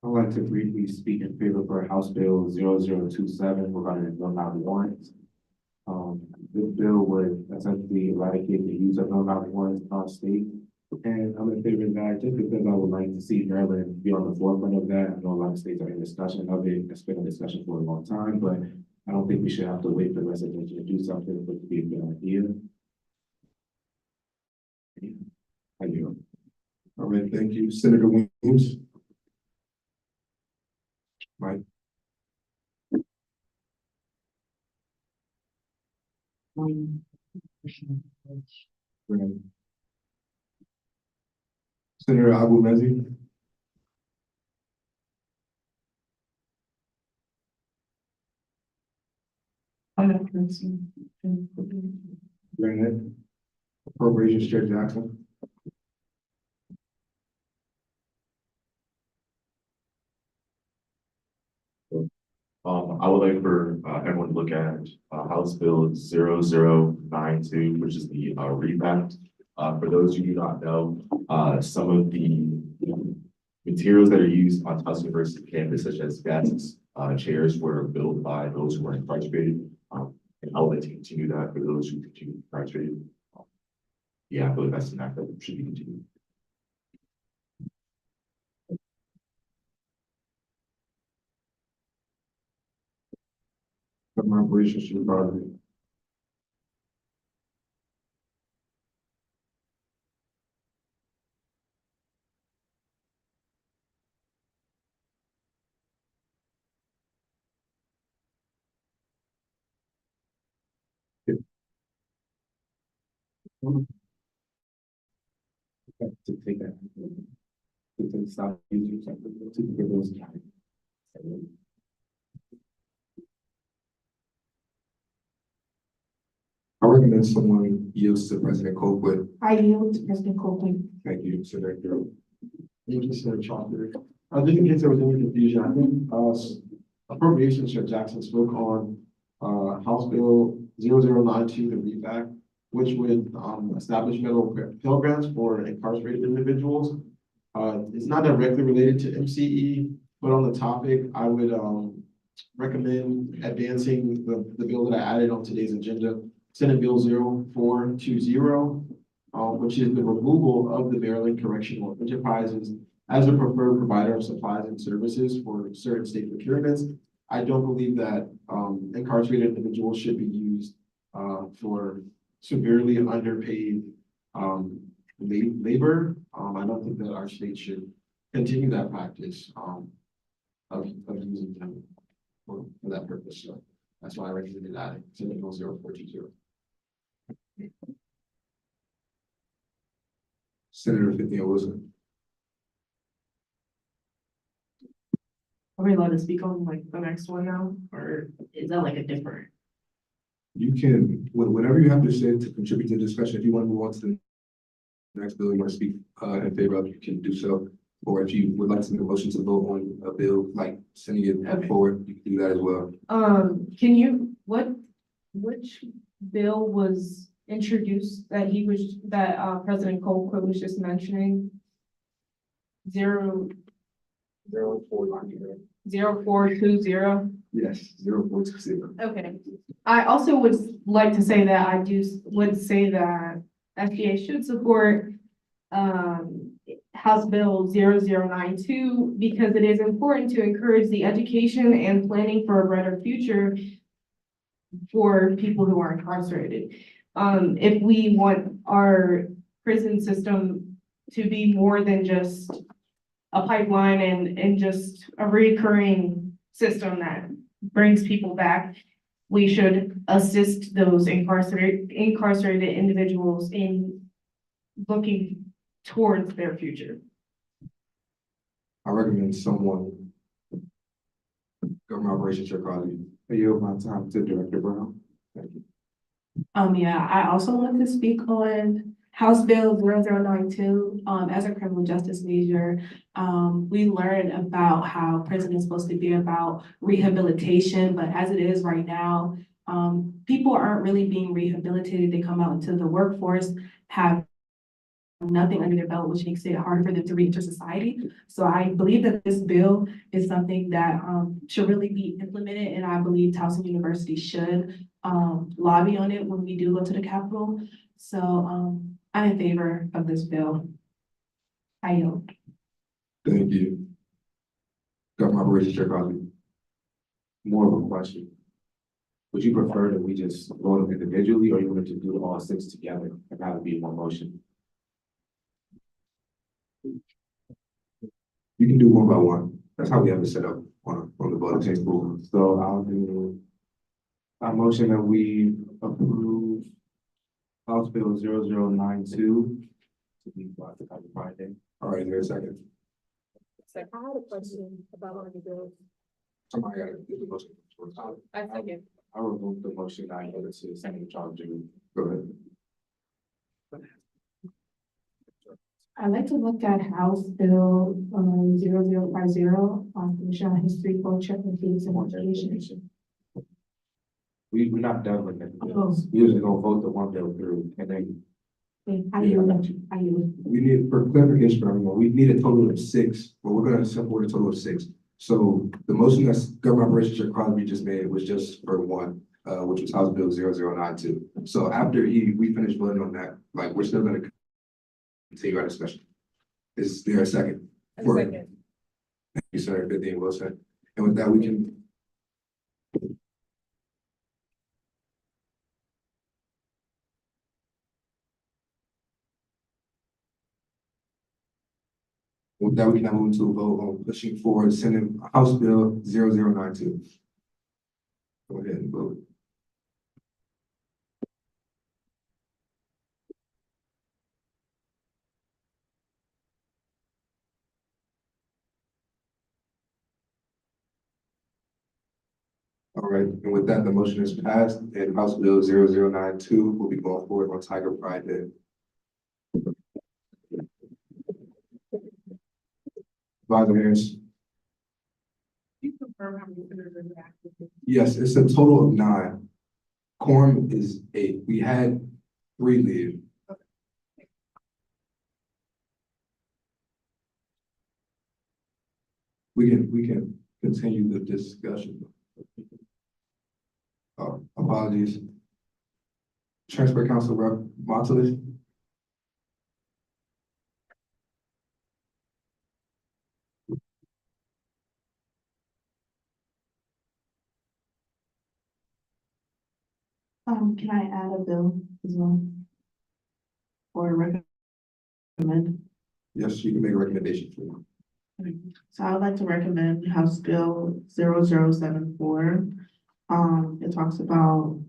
I'd like to briefly speak in favor for House Bill 0027 regarding non warrants. This bill would essentially eradicate the use of non warrants in our state. And I'm in favor of that just because I would like to see Maryland be on the forefront of that. I know a lot of states are in discussion of it. It's been a discussion for a long time, but I don't think we should have to wait for the rest of the nation to do something for it to be a good idea. Thank you. All right, thank you. Senator Williams. Mike. Right. Senator Abu Mezzi. Burnett. Appropriations Chair Jackson. I would like for everyone to look at House Bill 0092, which is the revamped. For those who do not know, some of the materials that are used on Tufts University campus, such as desks, chairs, were built by those who were incarcerated. And I would like to continue that for those who continue incarcerated. Yeah, I believe that's an act that should be continued. Government Operations Chair Crosby. To take that. To stop using something to give those. I recommend someone yields to President Colquitt. I yield to President Colquitt. Thank you, Senator Carroll. Thank you, Senator Chalker. Just in case there was any confusion, I think, Appropriations Chair Jackson spoke on, House Bill 0092, the REFAC, which would, establish federal Pell Grants for incarcerated individuals. It's not directly related to MCE, but on the topic, I would, recommend advancing the bill that I added on today's agenda, Senate Bill 0420, which is the removal of the Maryland Correctional Enterprises as a preferred provider of supplies and services for certain state procurements. I don't believe that incarcerated individuals should be used for severely underpaid labor. I don't think that our state should continue that practice of using them for that purpose. So that's why I recommended adding Senate Bill 0420. Senator Cynthia Wilson. Are we allowed to speak on like the next one now, or is that like a different? You can, whatever you have to say to contribute to the discussion, if you want to move on to the next bill you want to speak in favor of, you can do so. Or if you would like to make a motion to vote on a bill, like sending it forward, you can do that as well. Can you, which bill was introduced that President Colquitt was just mentioning? 0420. Yes, 0420. Okay. I also would like to say that would say that SBA should support House Bill 0092 because it is important to encourage the education and planning for a brighter future for people who are incarcerated. If we want our prison system to be more than just a pipeline and just a recurring system that brings people back, we should assist those incarcerated individuals in looking towards their future. I recommend someone Government Operations Chair Crosby. I yield my time to Director Brown. Thank you. Yeah, I also want to speak on House Bill 0092. As a criminal justice major, we learned about how prison is supposed to be about rehabilitation, but as it is right now, people aren't really being rehabilitated. They come out into the workforce, have nothing under their belt, which makes it harder for them to reenter society. So I believe that this bill is something that should really be implemented, and I believe Towson University should lobby on it when we do go to the Capitol. So I'm in favor of this bill. I yield. Thank you. Government Operations Chair Crosby. More of a question. Would you prefer that we just vote them individually, or you want to do all six together and have it be one motion? You can do one by one. That's how we have it set up on the voting table. So I'll do a motion that we approve House Bill 0092 to be brought to Friday. All right, there's a second. I had a question about one of the bills. Somebody gotta do the motion. I second. I removed the motion I had to Senator Charles Drew. Go ahead. I'd like to look at House Bill 0050 on Commission on History, Culture, and Peace and Education. We're not done with it. Oh. We're just gonna vote the one bill through and then. I yield. We need, for clarification for everyone, we need a total of six, but we're gonna support a total of six. So the motion that's Government Operations Chair Crosby just made was just for one, which was House Bill 0092. So after we finish voting on that, like, we're still gonna continue our discussion. Is there a second? Thank you, Senator Vivian Wilson. And with that, we can. With that, we can now move to a vote on pushing forward Senate House Bill 0092. Go ahead and vote. All right, and with that, the motion is passed, and House Bill 0092 will be going forward on Tiger Pride Day. Advisor Harris. You confirm how many senators are active? Yes, it's a total of 9. Quorum is 8. We had 3 leave. We can continue the discussion. Apologies. Transport Council Rep. Montalez. Can I add a bill as well? Or recommend? Yes, you can make a recommendation for it. So I would like to recommend House Bill 0074. It talks about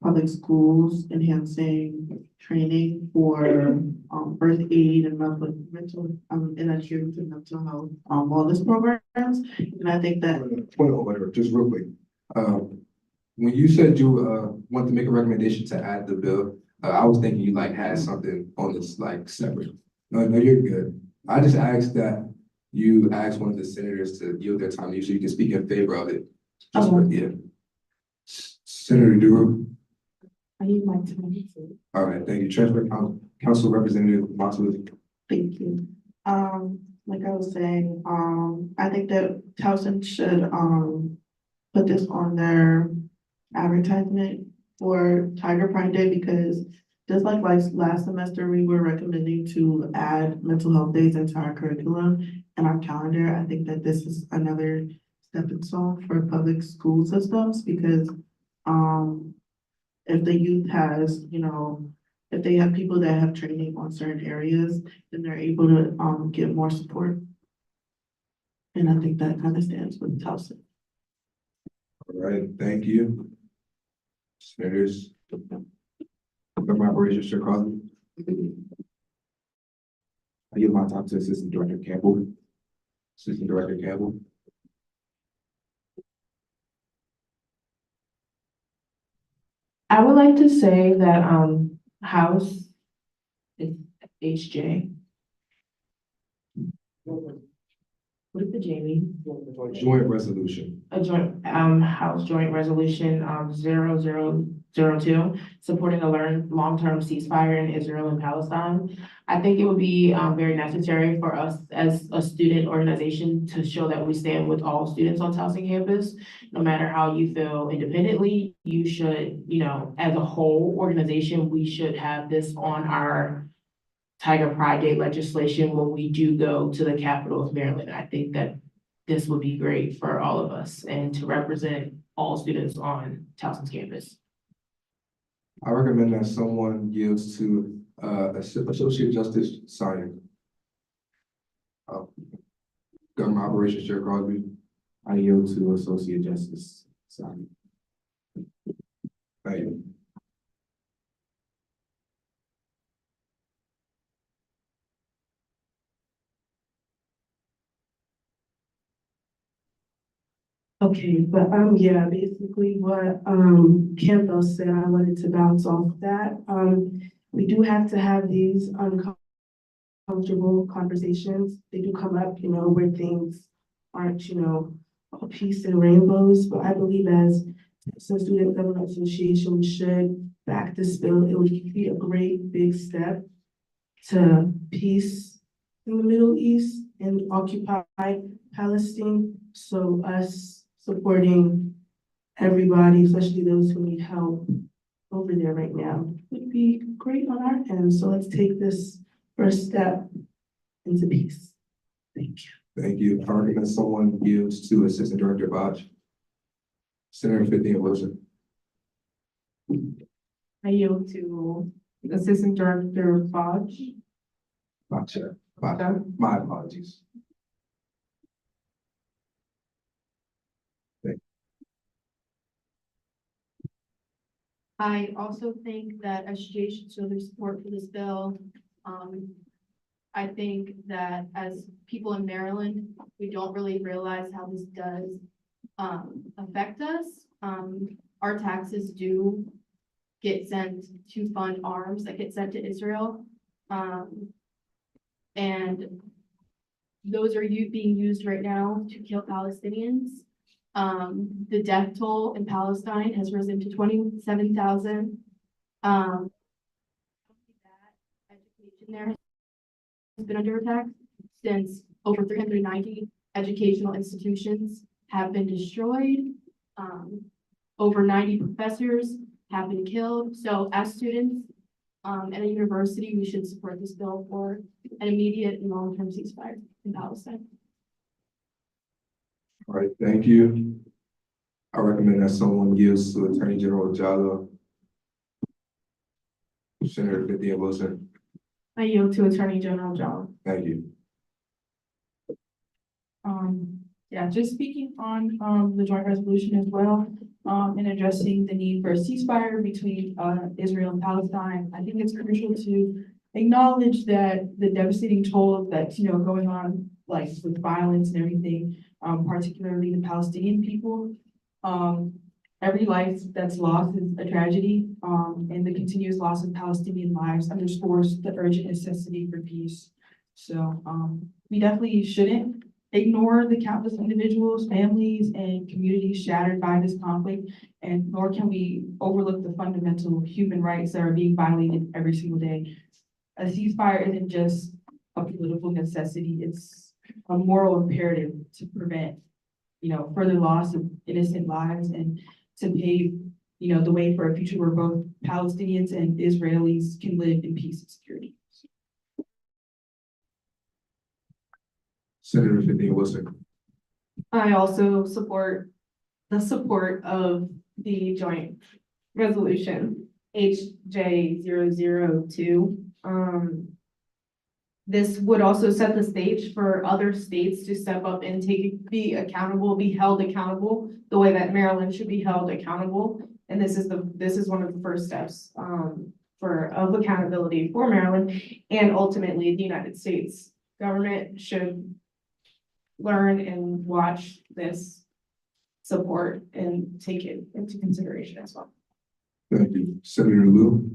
public schools enhancing training for first aid and mental and adherence to mental health wellness programs. And I think that Point or whatever, just real quick. When you said you want to make a recommendation to add the bill, I was thinking you like had something on this like separate. No, you're good. I just asked that you ask one of the senators to yield their time to you so you can speak in favor of it. Just for, yeah. Senator Duru. I need my time. All right, thank you. Transport Council Representative Montalez. Thank you. Like I was saying, I think that Towson should put this on their advertisement for Tiger Pride Day, because just like last semester, we were recommending to add mental health days into our curriculum and our calendar. I think that this is another stepping stone for public school systems, because if the youth has, if they have people that have training on certain areas, then they're able to get more support. And I think that kind of stands with Towson. All right, thank you. Senators. Government Operations Chair Crosby. I yield my time to Assistant Director Campbell. Assistant Director Campbell. I would like to say that, House is HJ. What is the Jamie? Joint resolution. A joint, House Joint Resolution, 0002, supporting a long-term ceasefire in Israel and Palestine. I think it would be, very necessary for us as a student organization to show that we stand with all students on Towson campus. No matter how you feel independently, you should, as a whole organization, we should have this on our Tiger Pride Day legislation when we do go to the capital of Maryland. I think that this would be great for all of us and to represent all students on Towson's campus. I recommend that someone yields to, Associate Justice Syan. Government Operations Chair Crosby. I yield to Associate Justice Syan. Thank you. Okay, but yeah, basically what Campbell said, I wanted to bounce off that. We do have to have these uncomfortable conversations. They do come up, where things aren't, all peace and rainbows. But I believe as a Student Government Association, we should back this bill. It would be a great big step to peace in the Middle East and occupied Palestine. So us supporting everybody, especially those who need help over there right now, would be great on our end. So let's take this first step into peace. Thank you. Thank you. I recommend someone yields to Assistant Director Bodge. Senator Cynthia Wilson. I yield to Assistant Director Bodge. Chair. My apologies. I also think that SGA should show their support for this bill. I think that as people in Maryland, we don't really realize how this does affect us. Our taxes do get sent to fund arms that get sent to Israel. And those are being used right now to kill Palestinians. The death toll in Palestine has risen to 27,000. Education there has been under attack since over 390 educational institutions have been destroyed. Over 90 professors have been killed. So as students at a university, we should support this bill for an immediate and long-term ceasefire in Palestine. All right, thank you. I recommend that someone yields to Attorney General Jalloh. Senator Cynthia Wilson. I yield to Attorney General Jalloh. Thank you. Yeah, just speaking on the joint resolution as well, and addressing the need for a ceasefire between Israel and Palestine. I think it's crucial to acknowledge that the devastating toll that's going on, like with violence and everything, particularly the Palestinian people. Every life that's lost is a tragedy, and the continuous loss of Palestinian lives underscores the urgent necessity for peace. So we definitely shouldn't ignore the countless individuals, families, and communities shattered by this conflict, and nor can we overlook the fundamental human rights that are being violated every single day. A ceasefire isn't just a political necessity, it's a moral imperative to prevent, further loss of innocent lives and to pave, the way for a future where both Palestinians and Israelis can live in peace and security. Senator Cynthia Wilson. I also support the support of the joint resolution HJ 002. This would also set the stage for other states to step up and be held accountable the way that Maryland should be held accountable. And this is one of the first steps of accountability for Maryland, and ultimately the United States government should learn and watch this support and take it into consideration as well. Thank you. Senator Lou.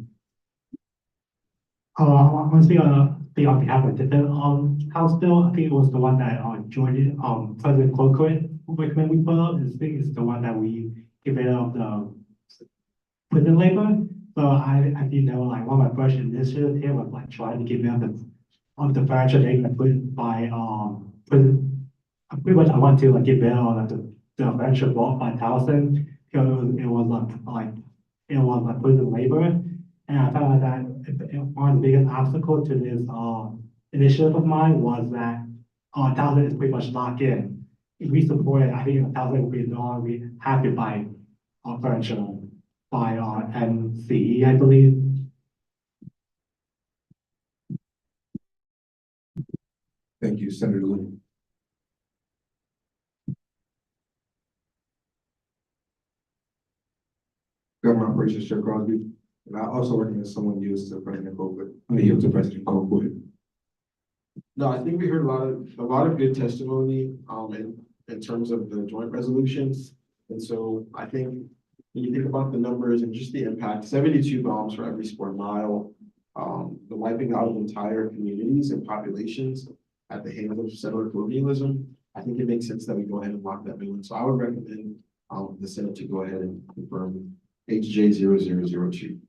I want to speak on behalf of different, House bill. I think it was the one that, Georgia, President Colquitt recommended we put up. This thing is the one that we get rid of the prison labor. So I did know, like, one of my first initiatives here was like trying to get rid of the furniture they can put by, prison. Pretty much I want to like get rid of like the furniture bought by Towson, because it was like prison labor. And I found out that one of the biggest obstacles to this initiative of mine was that Towson is pretty much locked in. If we support it, I think Towson will be no longer happy to buy furniture by MCE, I believe. Thank you, Senator Lou. Government Operations Chair Crosby. And I also recommend someone yields to President Colquitt. Yield to President Colquitt. No, I think we heard a lot of good testimony, in terms of the joint resolutions. And so I think when you think about the numbers and just the impact, 72 bombs for every square mile, the wiping out of entire communities and populations at the hands of settler colonialism, I think it makes sense that we go ahead and lock that bill in. So I would recommend, the Senate to go ahead and confirm HJ 0002.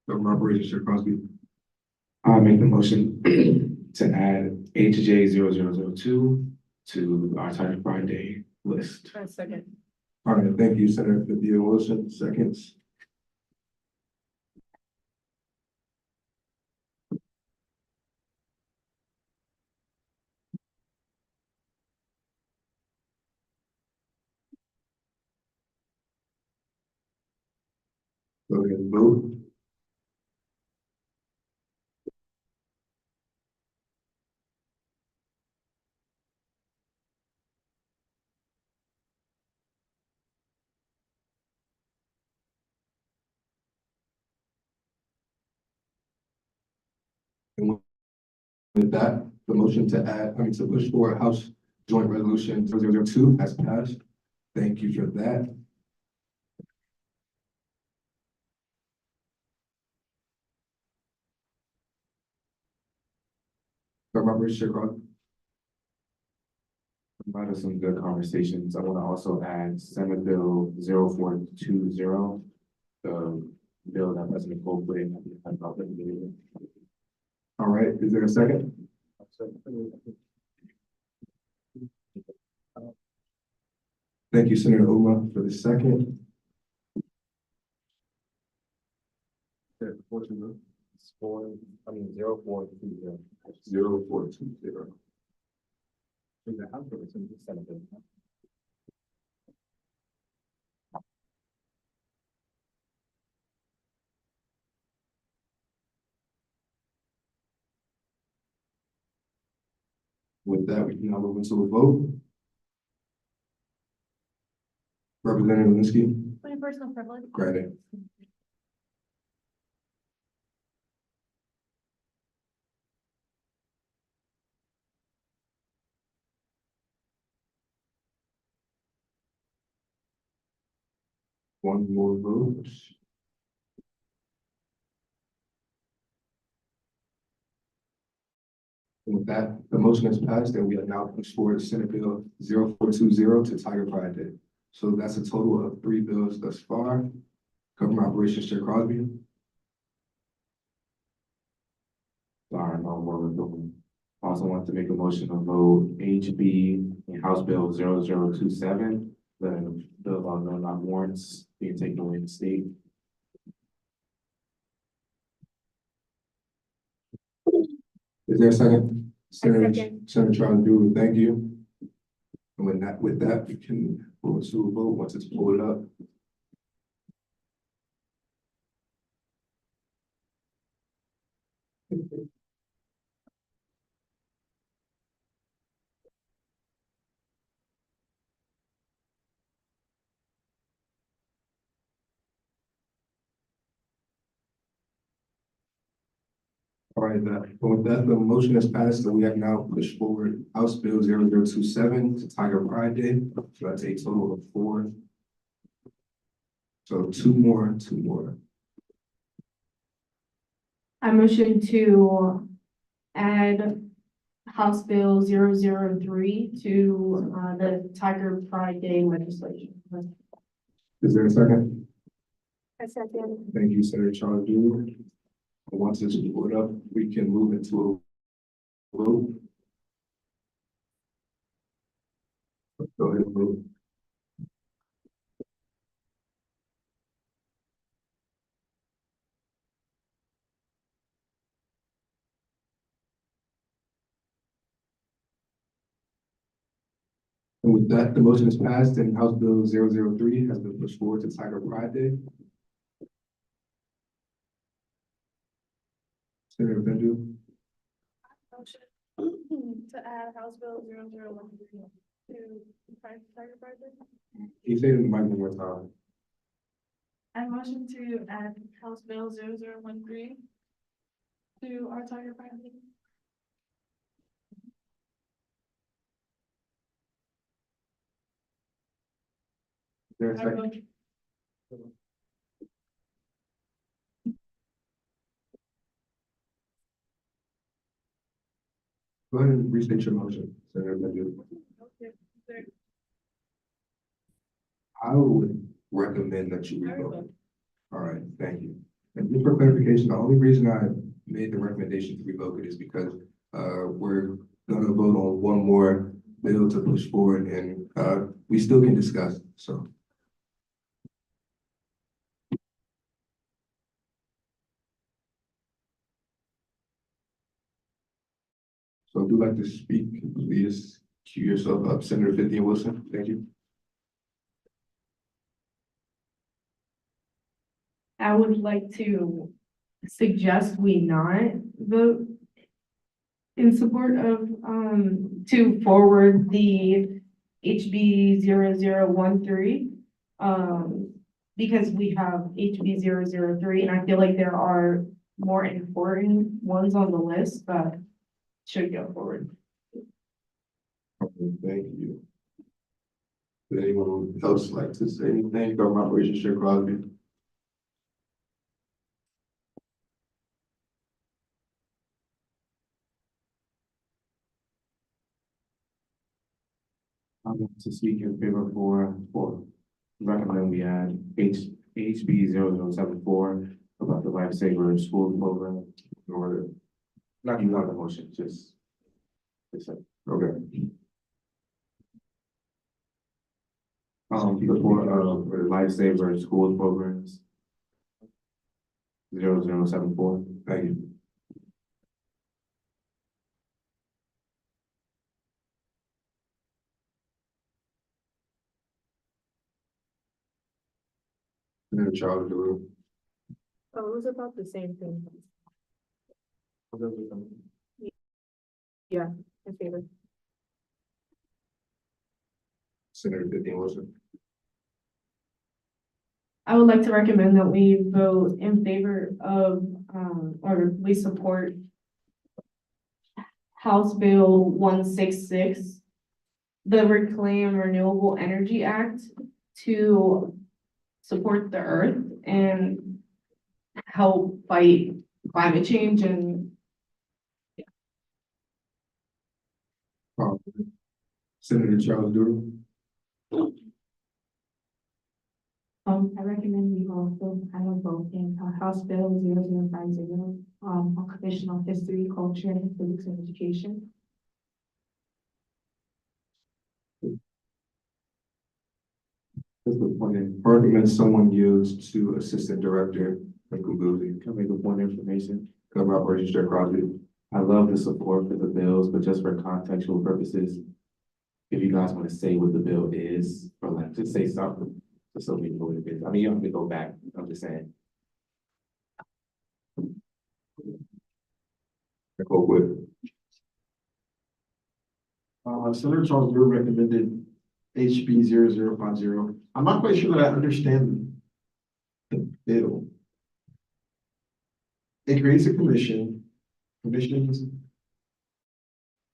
Government Operations Chair Crosby. I make the motion to add HJ 0002 to our Tiger Friday list. Second. All right, thank you, Senator Cynthia Wilson. Seconds. Go ahead and vote. And with that, the motion to to push for House Joint Resolution 0002 has passed. Thank you for that. Government Chair Crosby. Out of some good conversations, I want to also add Senate Bill 0420, the bill that President Colquitt had about the. All right, is there a second? Thank you, Senator Uma, for the second. It's 0420. 0420. With that, we can now move into a vote. Representative Linsky. My personal privilege. Granted. One more vote. And with that, the motion is passed and we have now pushed forward Senate Bill 0420 to Tiger Pride Day. So that's a total of 3 bills thus far. Government Operations Chair Crosby. Sorry, no more voting. Also want to make a motion to vote HB and House Bill 0027, the bill about no warrants being taken away in the state. Is there a second? Second. Senator Charles Dooley, thank you. And with that, we can go to a vote once it's pulled up. All right, with that, the motion is passed, and we have now pushed forward House Bill 0027 to Tiger Pride Day. So that's a total of 4. So two more. I motion to add House Bill 003 to, the Tiger Pride Day legislation. Is there a second? A second. Thank you, Senator Charles Drew. Once it's put up, we can move into a vote. Go ahead and vote. And with that, the motion is passed and House Bill 003 has been pushed forward to Tiger Pride Day. Senator Bendu, Motion to add House Bill 0013 to Tiger Pride Day. can you say it in the mic one more time? I motion to add House Bill 0013 to our Tiger Pride Day. Is there a second? Go ahead and restate your motion, Senator Bendu. I would recommend that you revote. All right, thank you. And just for clarification, the only reason I made the recommendation to revoke it is because we're gonna vote on one more bill to push forward and we still can discuss, so. So if you'd like to speak, please queue yourself up, Senator Cynthia Wilson, thank you. I would like to suggest we not vote in support of, to forward the HB 0013. Because we have HB 003, and I feel like there are more important ones on the list that should go forward. Okay, thank you. Would anyone else like to say anything about Operation Chair Crosby? I'm going to speak in favor for recommend we add HB 0074 about the Lifesaver School Program. In order, not you want the motion, just. Okay. For the Lifesaver School Programs. 0074. Thank you. Senator Charles Drew. Oh, it was about the same thing. Yeah, in favor. Senator Cynthia Wilson. I would like to recommend that we vote in favor of, or we support House Bill 166, the Reclaim Renewable Energy Act, to support the earth and help fight climate change and Senator Charles Drew. I recommend we also have a vote in House Bill 0050, on traditional history, culture, and civics and education. Just a point in argument someone used to Assistant Director Nkumbuzi. Can I make a point of information? Cover Operation Chair Crosby. I love the support for the bills, but just for contextual purposes, if you guys want to say what the bill is, or like just say something, just so we know what it is. I mean, you don't have to go back. I'm just saying. Nicole Wood. Senator Charles Drew recommended HB 0050. I'm not quite sure that I understand the bill. It creates a commission, commissions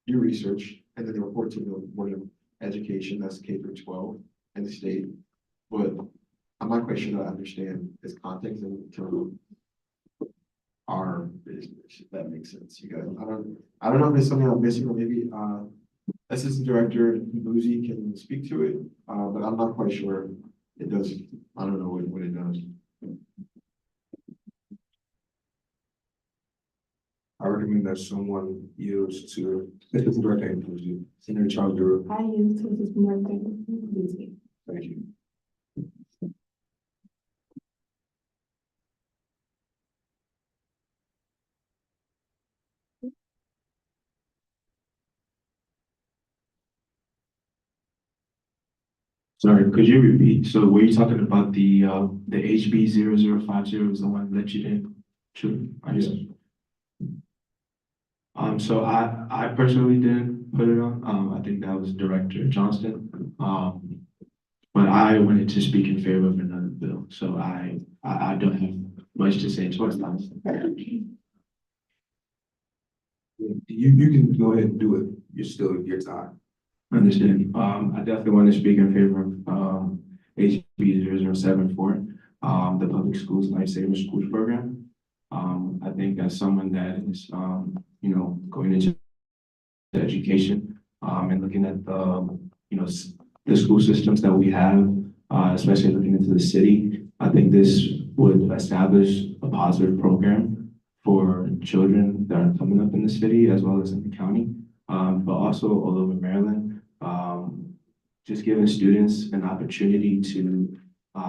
do research, and then they report to the Board of Education, that's K through 12, and the state. But I'm not quite sure that I understand this context in terms of our business, if that makes sense, you guys. I don't know if there's something I'm missing, or maybe, Assistant Director Boozy can speak to it, but I'm not quite sure it does, I don't know what it does. I recommend that someone yields to Assistant Director Boozy, Senator Charles Drew. I use to this marketing. Thank you. Sorry, could you repeat? So were you talking about the HB 0050 is the one that you did? Sure. So I personally didn't put it on. I think that was Director Johnston. But I wanted to speak in favor of another bill, so I don't have much to say towards that. You can go ahead and do it. You're still your time. Understand. I definitely want to speak in favor of HB 0074, the Public Schools Lifesaver Schools Program. I think as someone that is, going into education, and looking at the school systems that we have, especially looking into the city, I think this would establish a positive program for children that are coming up in the city as well as in the county, but also all over Maryland. Just giving students an opportunity to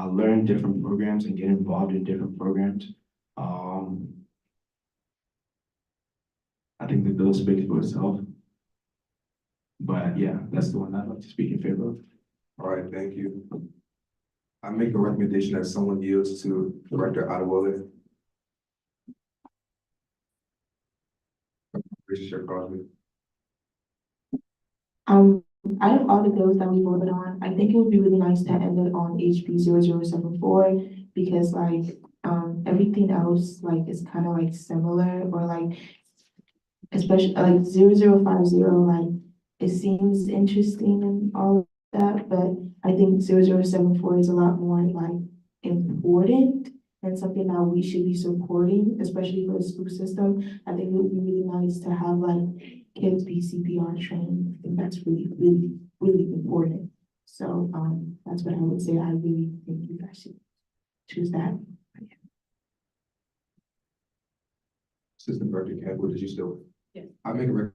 learn different programs and get involved in different programs. I think the bill speaks for itself. But yeah, that's the one I'd like to speak in favor of. All right, thank you. I make a recommendation that someone yields to Director Adewale. Chair Crosby. Out of all the bills that we voted on, I think it would be really nice to end it on HB 0074, because like, everything else, like, is kind of like similar, or like, especially like 0050, like, it seems interesting and all of that, but I think 0074 is a lot more like important and something that we should be supporting, especially for the school system. I think it would be really nice to have like kids be CPR trained. I think that's really, really, really important. So, that's what I would say. I really think you guys should choose that. Assistant Director Campbell, did you still? Yes. I make a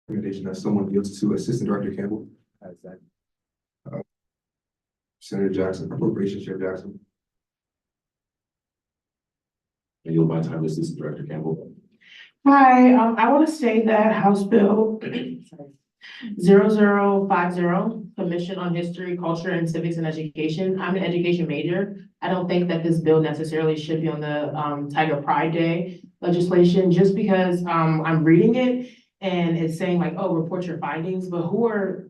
recommendation that someone yields to Assistant Director Campbell. Senator Jackson, Appropriations Chair Jackson. I yield my time to Assistant Director Campbell. Hi, I want to say that House Bill 0050, Commission on History, Culture, and Civics and Education. I'm an education major. I don't think that this bill necessarily should be on the Tiger Pride Day legislation, just because I'm reading it and it's saying like, oh, report your findings, but who are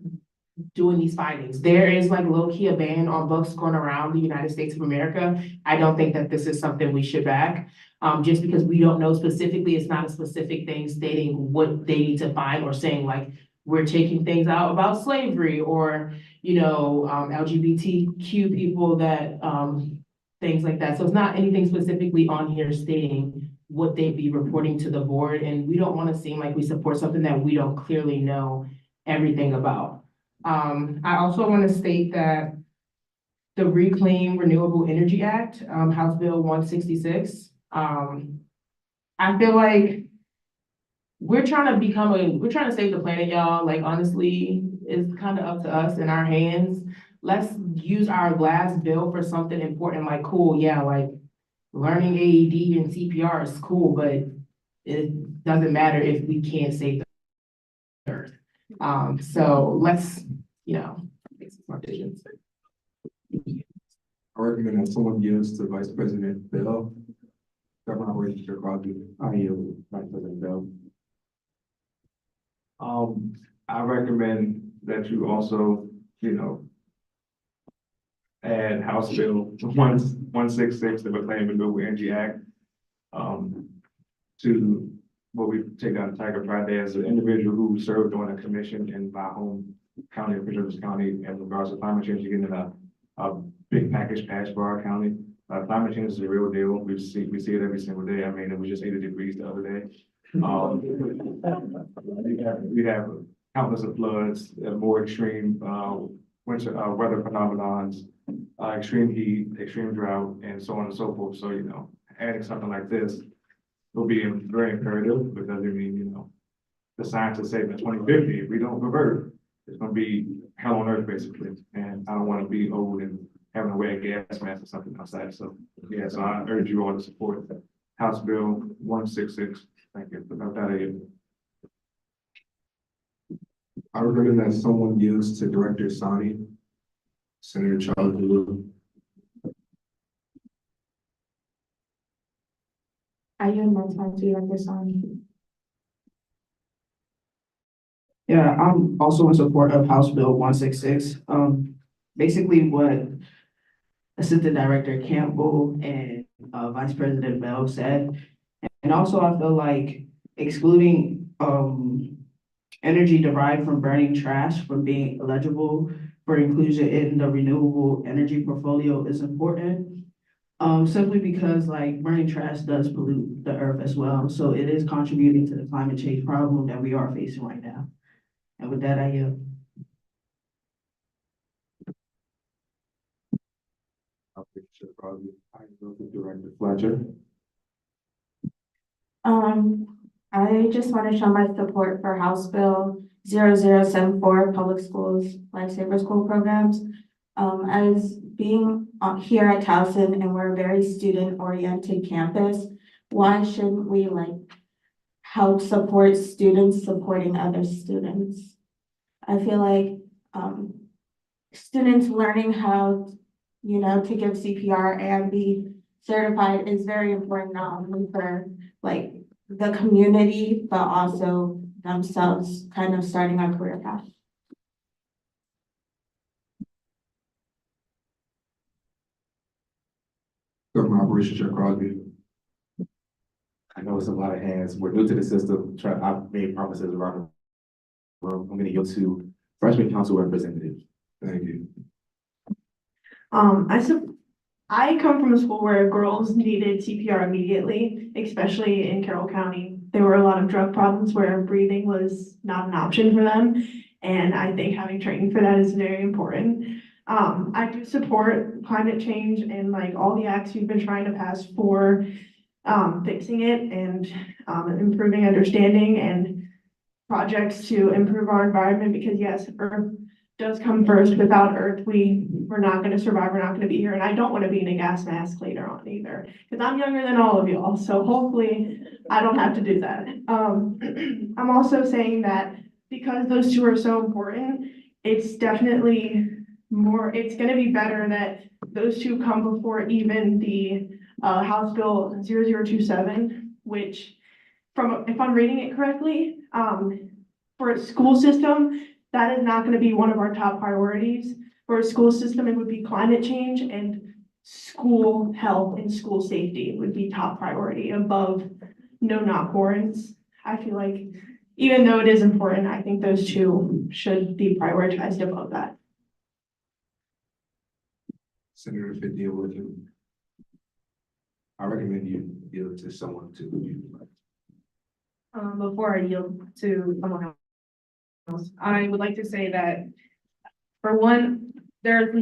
doing these findings? There is like low-key a ban on books going around the United States of America. I don't think that this is something we should back. Just because we don't know specifically, it's not a specific thing stating what they need to find, or saying like, we're taking things out about slavery, or, LGBTQ people that, things like that. So it's not anything specifically on here stating what they'd be reporting to the board. And we don't want to seem like we support something that we don't clearly know everything about. I also want to state that the Reclaim Renewable Energy Act, House Bill 166, I feel like we're trying to save the planet, y'all. Like, honestly, it's kind of up to us in our hands. Let's use our last bill for something important, like, cool, yeah, like learning AED and CPR is cool, but it doesn't matter if we can't save the earth. So let's, make some smart decisions. I recommend that someone yields to Vice President Bell. Government Operations Chair Crosby. I yield, Vice President Bell. I recommend that you also, add House Bill 166, the Reclaim Renewable Energy Act, to what we take out of Tiger Pride Day as an individual who served on a commission in my home county of Prince George's County in regards to climate change, getting a big package passed for our county. Climate change is a real deal. We see it every single day. I mean, it was just 80 degrees the other day. We have countless of floods, more extreme, winter, weather phenomenons, extreme heat, extreme drought, and so on and so forth. So, adding something like this will be very imperative because I mean, the scientists say by 2050, if we don't revert, it's gonna be hell on earth basically. And I don't want to be old and having to wear a gas mask or something outside. So, yeah, so I urge you all to support House Bill 166. Thank you. Without that, I recommend that someone yields to Director Sani, Senator Charles Blue. I yield my time to Director Sani. Yeah, I'm also in support of House Bill 166. Basically what Assistant Director Campbell and Vice President Bell said. And also I feel like excluding energy derived from burning trash from being eligible for inclusion in the renewable energy portfolio is important. Simply because like burning trash does pollute the earth as well. So it is contributing to the climate change problem that we are facing right now. And with that, I yield. Director Fletcher. I just want to show my support for House Bill 0074, Public Schools Lifesaver School Programs. As being here at Towson and we're a very student-oriented campus, why shouldn't we help support students supporting other students? I feel like students learning how, to give CPR and be certified is very important, not only for the community, but also themselves kind of starting a career path. Government Operations Chair Crosby. I know it's a lot of hands. We're new to the system. I've made promises around the room. I'm going to yield to freshman council representative. Thank you. I come from a school where girls needed CPR immediately, especially in Carroll County. There were a lot of drug problems where breathing was not an option for them. And I think having training for that is very important. I do support climate change and all the acts you've been trying to pass for fixing it and improving understanding and projects to improve our environment, because yes, Earth does come first. Without Earth, we're not going to survive. We're not going to be here. And I don't want to be in a gas mask later on either, because I'm younger than all of y'all. So hopefully I don't have to do that. I'm also saying that because those two are so important, it's definitely it's going to be better that those two come before even the House Bill 0027, which if I'm reading it correctly, for a school system, that is not going to be one of our top priorities. For a school system, it would be climate change and school health and school safety would be top priority above no-knock warrants. I feel like even though it is important, I think those two should be prioritized above that. Senator Fidel Woodson. I recommend you yield to someone to who you like. Before I yield to someone else, I would like to say that, for one, there's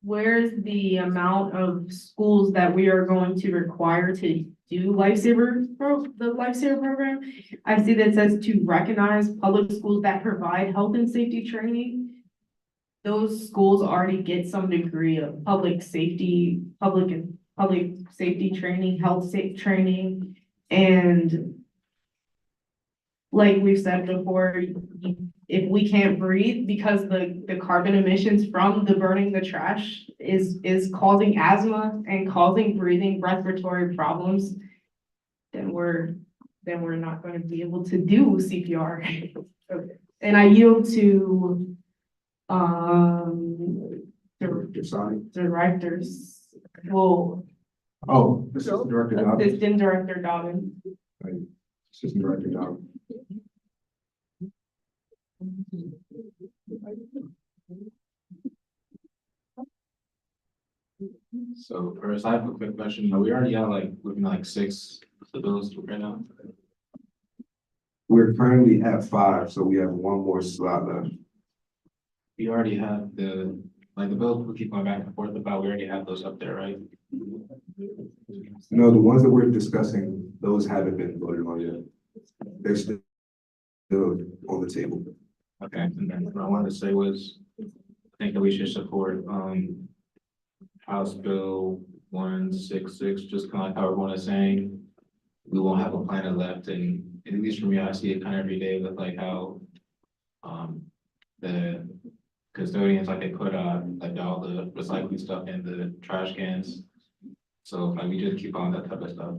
where's the amount of schools that we are going to require to do the Lifesaver program? I see that it says to recognize public schools that provide health and safety training. Those schools already get some degree of public safety training, health safe training, and like we've said before, if we can't breathe because the carbon emissions from the burning the trash is causing asthma and causing breathing respiratory problems, then we're not going to be able to do CPR. And I yield to directors. Well, Assistant Director Dobbins. Assistant Director Dobbins. Assistant Director Dobbins. So first, I have a quick question. Are we already at like, looking at like 6 of those right now? We're currently at 5, so we have one more slot left. We already have the bills we keep going back and forth about, we already have those up there, right? No, the ones that we're discussing, those haven't been voted on yet. They're still on the table. Okay, and then what I wanted to say was, I think that we should support, House Bill 166, just kind of like how everyone is saying. We won't have a planet left, and at least for me, I see it kind of every day with like how, the custodians, like they put, like all the recycling stuff in the trash cans. So like we just keep on that type of stuff.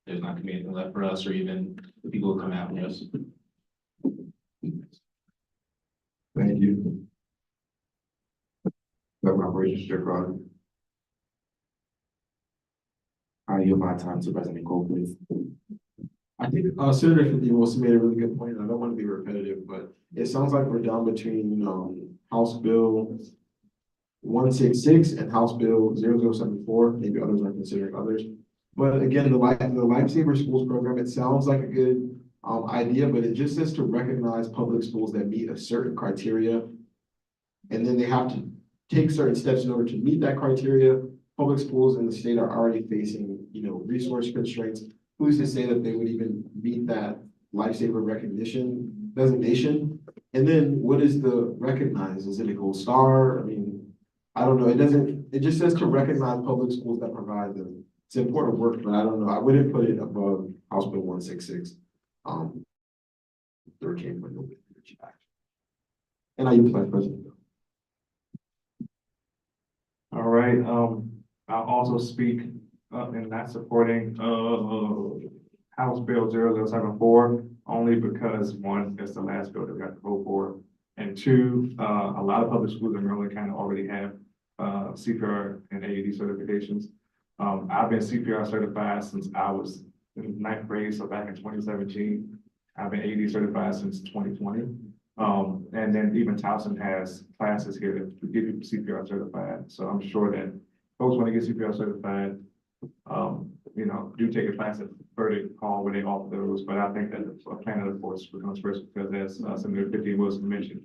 There's not gonna be anything left for us or even the people who come after us. Thank you. Government Operations Chair Crowder. I yield my time to President Cole, please. I think Senator Kennedy also made a really good point. I don't want to be repetitive, but it sounds like we're down between House Bill 166 and House Bill 0074. Maybe others are considering others. But again, the Lifesaver Schools program, it sounds like a good idea, but it just says to recognize public schools that meet a certain criteria. And then they have to take certain steps in order to meet that criteria. Public schools in the state are already facing, resource constraints. Who's to say that they would even meet that lifesaver recognition designation? And then what is the recognize? Is it a gold star? I mean, I don't know. It just says to recognize public schools that provide them. It's important work, but I don't know. I wouldn't put it above House Bill 166. There came from no energy action. And I use my president. All right, I'll also speak in not supporting House Bill 0074, only because one, that's the last bill that we got to vote for. And two, a lot of public schools in Maryland kind of already have CPR and AED certifications. I've been CPR certified since I was in 9th grade, so back in 2017. I've been AED certified since 2020. And then even Towson has classes here to get you CPR certified. So I'm sure that folks want to get CPR certified, do take a class at Verdict Hall where they offer those. But I think that a plan of course becomes first because as Senator 50 Wilson mentioned,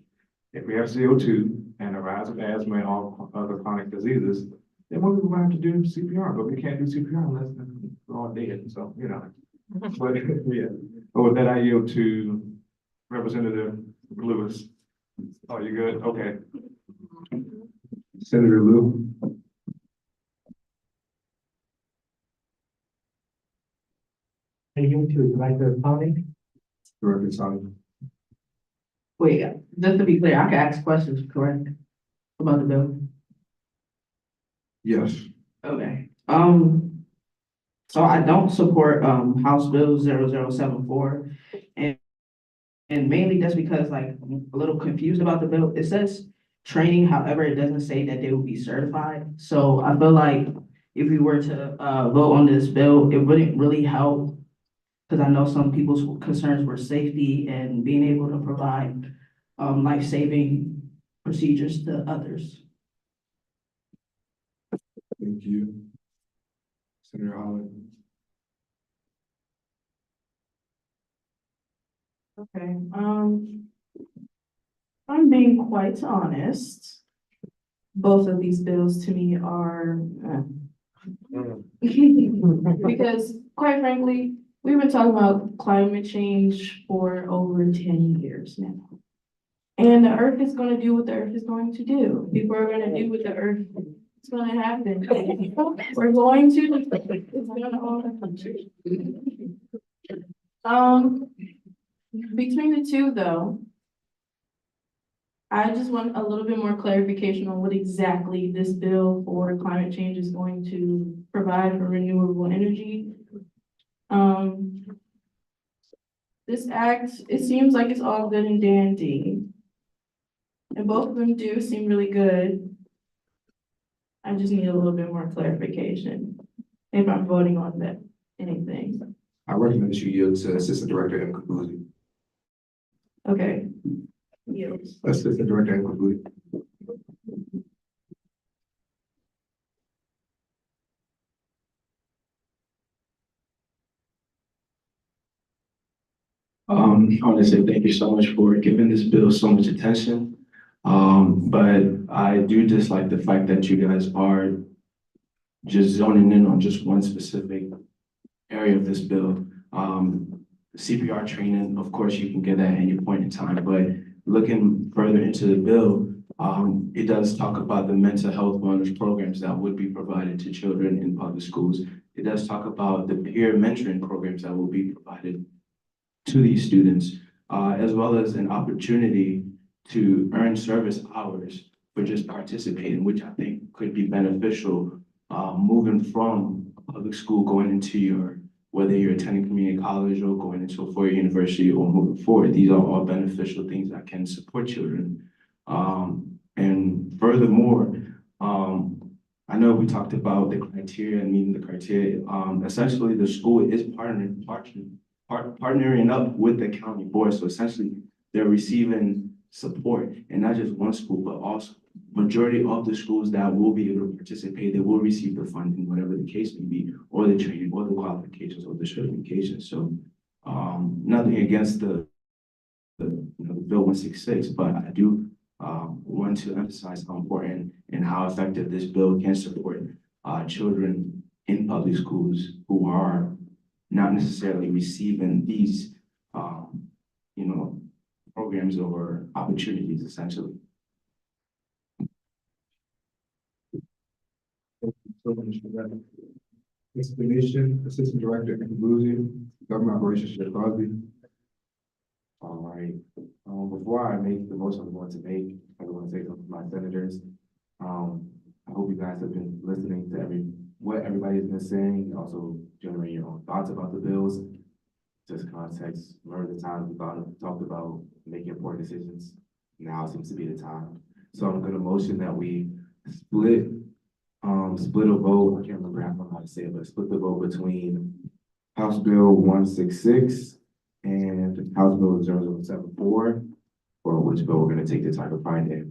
if we have CO2 and a rise of asthma and all other chronic diseases, then we will have to do CPR, but we can't do CPR unless we're all dead. So, but yeah. But with that, I yield to Representative Lewis. Oh, you good? Okay. Senator Lou. Thank you to Director Tony. Director Sonic. Wait, just to be clear, I can ask questions, correct? About the bill? Yes. Okay, so I don't support, House Bill 0074. And mainly that's because like, I'm a little confused about the bill. It says training, however, it doesn't say that they will be certified. So I feel like if we were to, vote on this bill, it wouldn't really help. Cause I know some people's concerns were safety and being able to provide, life-saving procedures to others. Thank you. Senator Holland. Okay, I'm being quite honest. Both of these bills to me are, because quite frankly, we've been talking about climate change for over 10 years now. And the earth is gonna do what the earth is going to do. People are gonna do what the earth is gonna happen. We're going to, it's gonna all happen. Between the two though, I just want a little bit more clarification on what exactly this bill for climate change is going to provide for renewable energy. This act, it seems like it's all good and dandy. And both of them do seem really good. I just need a little bit more clarification if I'm voting on that, anything. I recommend that you yield to Assistant Director M. Kabuzi. Okay. Yields. Assistant Director M. Kabuzi. I want to say thank you so much for giving this bill so much attention. But I do dislike the fact that you guys are just zoning in on just one specific area of this bill. CPR training, of course, you can get that at any point in time, but looking further into the bill, it does talk about the mental health wellness programs that would be provided to children in public schools. It does talk about the peer mentoring programs that will be provided to these students, as well as an opportunity to earn service hours for just participating, which I think could be beneficial, moving from public school going into your, whether you're attending community college or going into a four-year university or moving forward. These are all beneficial things that can support children. And furthermore, I know we talked about the criteria and meeting the criteria. Essentially, the school is partnering up with the county board. So essentially, they're receiving support, and not just one school, but also majority of the schools that will be able to participate, they will receive the funding, whatever the case may be, or the training, or the qualifications, or the certifications. So nothing against the Bill 166, but I do want to emphasize how important and how effective this bill can support children in public schools who are not necessarily receiving these, programs or opportunities, essentially. Thank you so much for that explanation. Assistant Director Boozy, Government Operations Chair Crosby. All right, before I make the motion I'm going to make, I want to say something to my senators. I hope you guys have been listening to what everybody's been saying, also generating your own thoughts about the bills. Just context, remember the time we talked about making important decisions? Now seems to be the time. So I'm gonna motion that we split a vote, I can't remember how to say it, but split the vote between House Bill 166 and House Bill 0074, for which bill we're gonna take the Tiger Pride Day.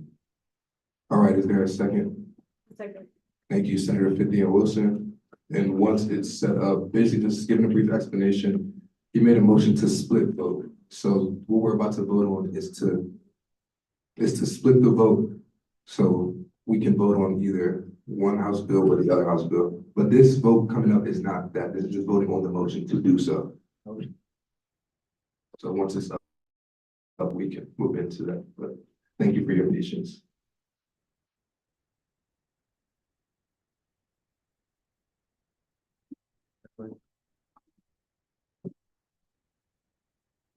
All right, is there a second? Second. Thank you, Senator Cynthia Wilson. And once it's set up, basically just giving a brief explanation, you made a motion to split vote. So what we're about to vote on is to split the vote. So we can vote on either one House bill or the other House bill. But this vote coming up is not that. This is just voting on the motion to do so. So once it's up, we can move into that. But thank you for your patience.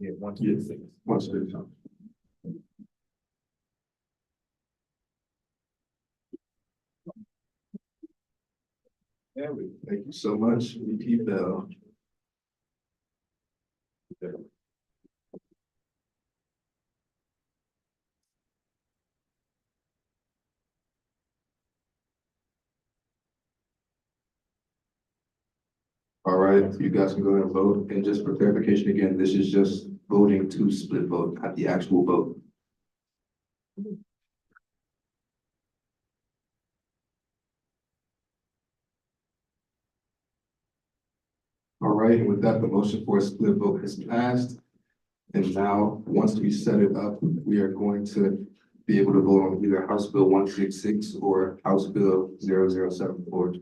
Yeah, 166. 166. Thank you so much, VP Bell. All right, you guys can go ahead and vote. And just for clarification again, this is just voting to split vote, not the actual vote. All right, and with that, the motion for a split vote has passed. And now, once we set it up, we are going to be able to vote on either House Bill 166 or House Bill 0074.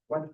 What?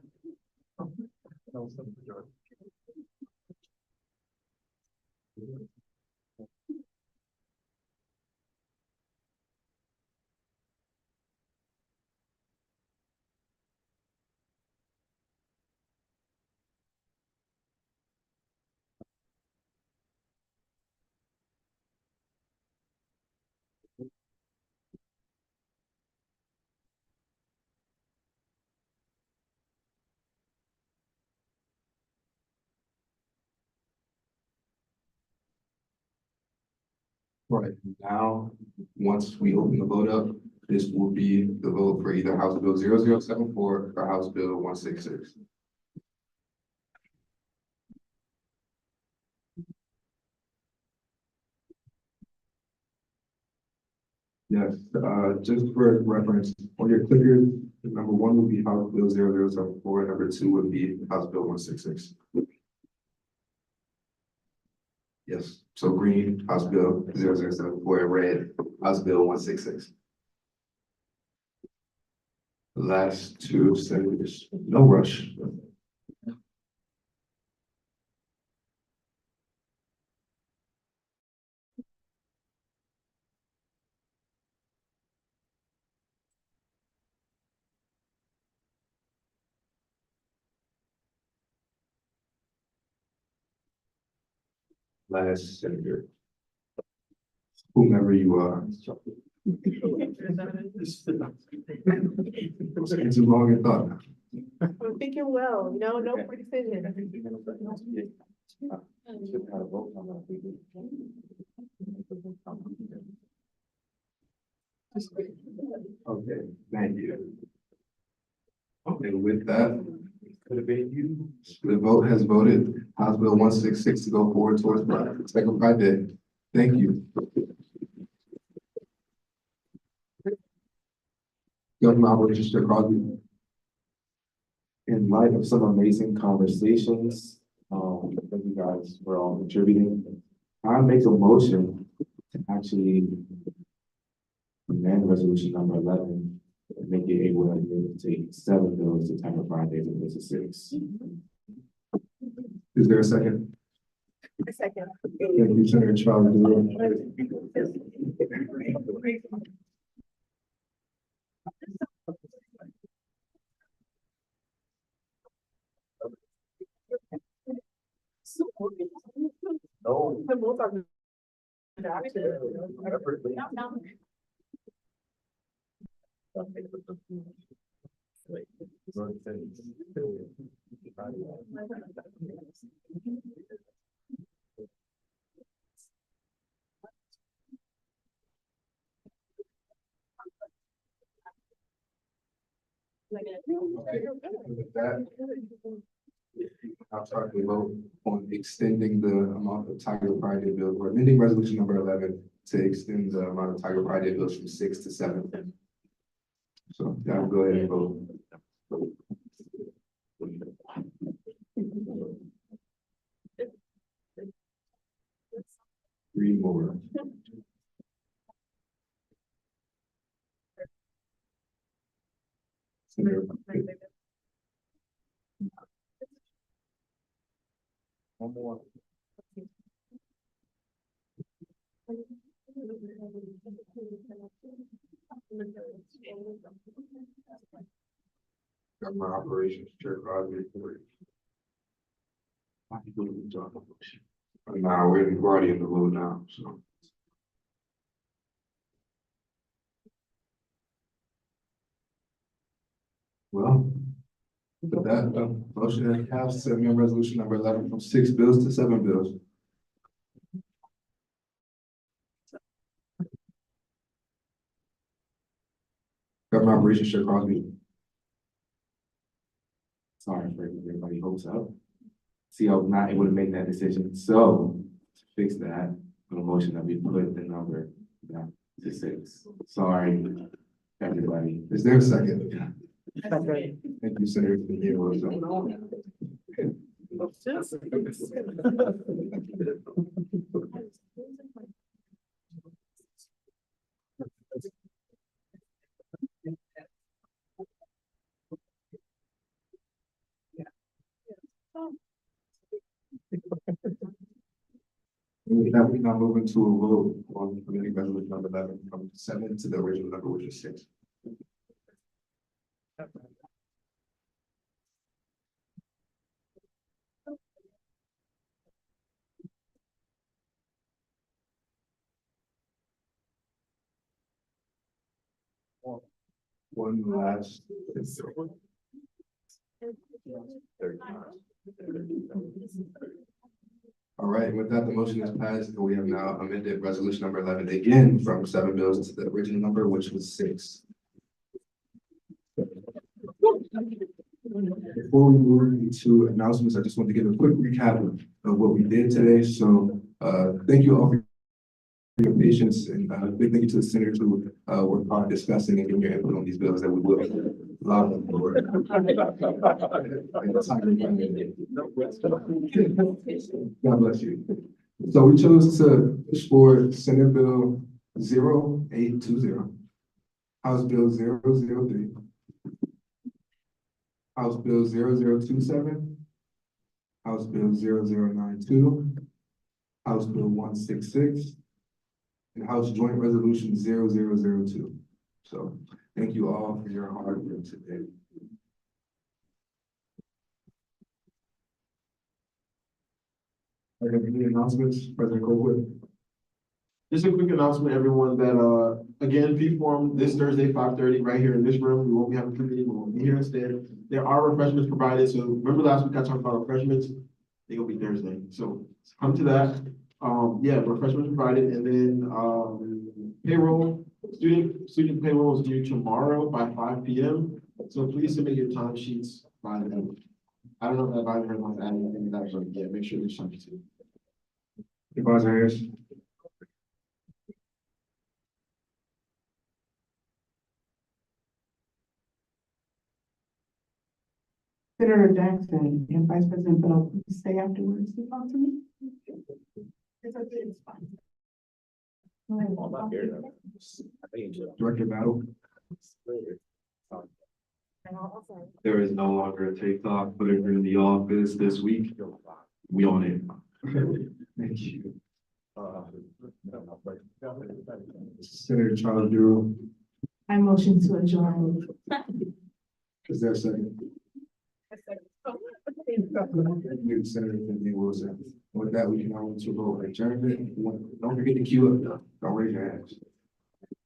Right now, once we open the vote up, this will be the vote for either House Bill 0074 or House Bill 166. Yes, just for reference, on your clicker, number one would be House Bill 0074, number two would be House Bill 166. Yes, so green, House Bill 0074, and red, House Bill 166. Last two senators, no rush. Last senator. Whomever you are. It's too long in thought. I'm thinking well, no precision. Okay, thank you. Okay, with that, could have been you. The vote has voted House Bill 166 to go forward towards Second Friday. Thank you. Government Operations Chair Crosby. In light of some amazing conversations, that you guys were all contributing, I make a motion to actually amend resolution number 11 and make it able to take 7 bills to Tiger Fridays and this is 6. Is there a second? A second. Thank you, Senator Charles. With that, I'll start the vote on extending the amount of Tiger Friday bills. We're amending resolution number 11 to extend the amount of Tiger Friday bills from 6 to 7. So yeah, I'll go ahead and vote. 3 more. Senator. One more. Government Operations Chair Crosby. Nah, we're already in the vote now, so. Well, with that, motion passed to amend resolution number 11 from 6 bills to 7 bills. Government Operations Chair Crosby. Sorry for everybody hopes up. See, I was not able to make that decision. So to fix that, on a motion that we put the number back to 6. Sorry, everybody. Is there a second? Thank you, Senator. With that, we now move into a vote on amending resolution number 11 from 7 to the original number, which is 6. One last. All right, And with that, the motion is passed, and we have now amended resolution number 11 again from 7 bills to the original number, which was 6. Before we move into announcements, I just want to give a quick recap of what we did today. So, thank you all for your patience, and big thank you to the senators who worked hard discussing and giving your input on these bills that we will allow them for. God bless you. So we chose to push forward Senate Bill 0820, House Bill 003, House Bill 0027, House Bill 0092, House Bill 166, and House Joint Resolution 0002. So thank you all for your hard work today. Any announcements, President Colwood? Just a quick announcement, everyone, that, again, P-Forum this Thursday, 5:30, right here in this room. We won't be having a committee, we won't be here instead. There are refreshments provided, so remember last week I talked about refreshments? They're gonna be Thursday, so come to that. Yeah, refreshments provided, and then, payroll, student payroll is due tomorrow by 5 p.m. So please submit your time sheets by then. I don't know if I've ever wants to add anything to that, but yeah, make sure there's something to. Supervisor Harris? Senator Jackson and Vice President Bell, please stay afterwards to talk to me. It's okay, it's fine. Director Battle? There is no longer a TikTok, put it in the office this week. We on it. Thank you. Senator Charles Durham, I motion to adjourn. is there a second? Thank you, Senator Cynthia Wilson. With that, we can now move to vote adjournment. Don't forget to queue up, though. Don't raise your hands.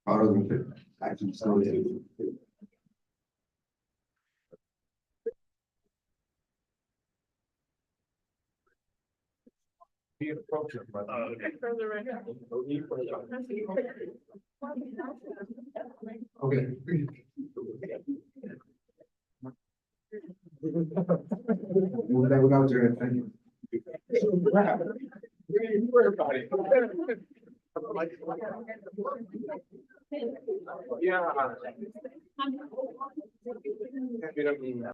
All those in favor? Action still is. Okay. With that, we got adjourned. Thank you. Yeah.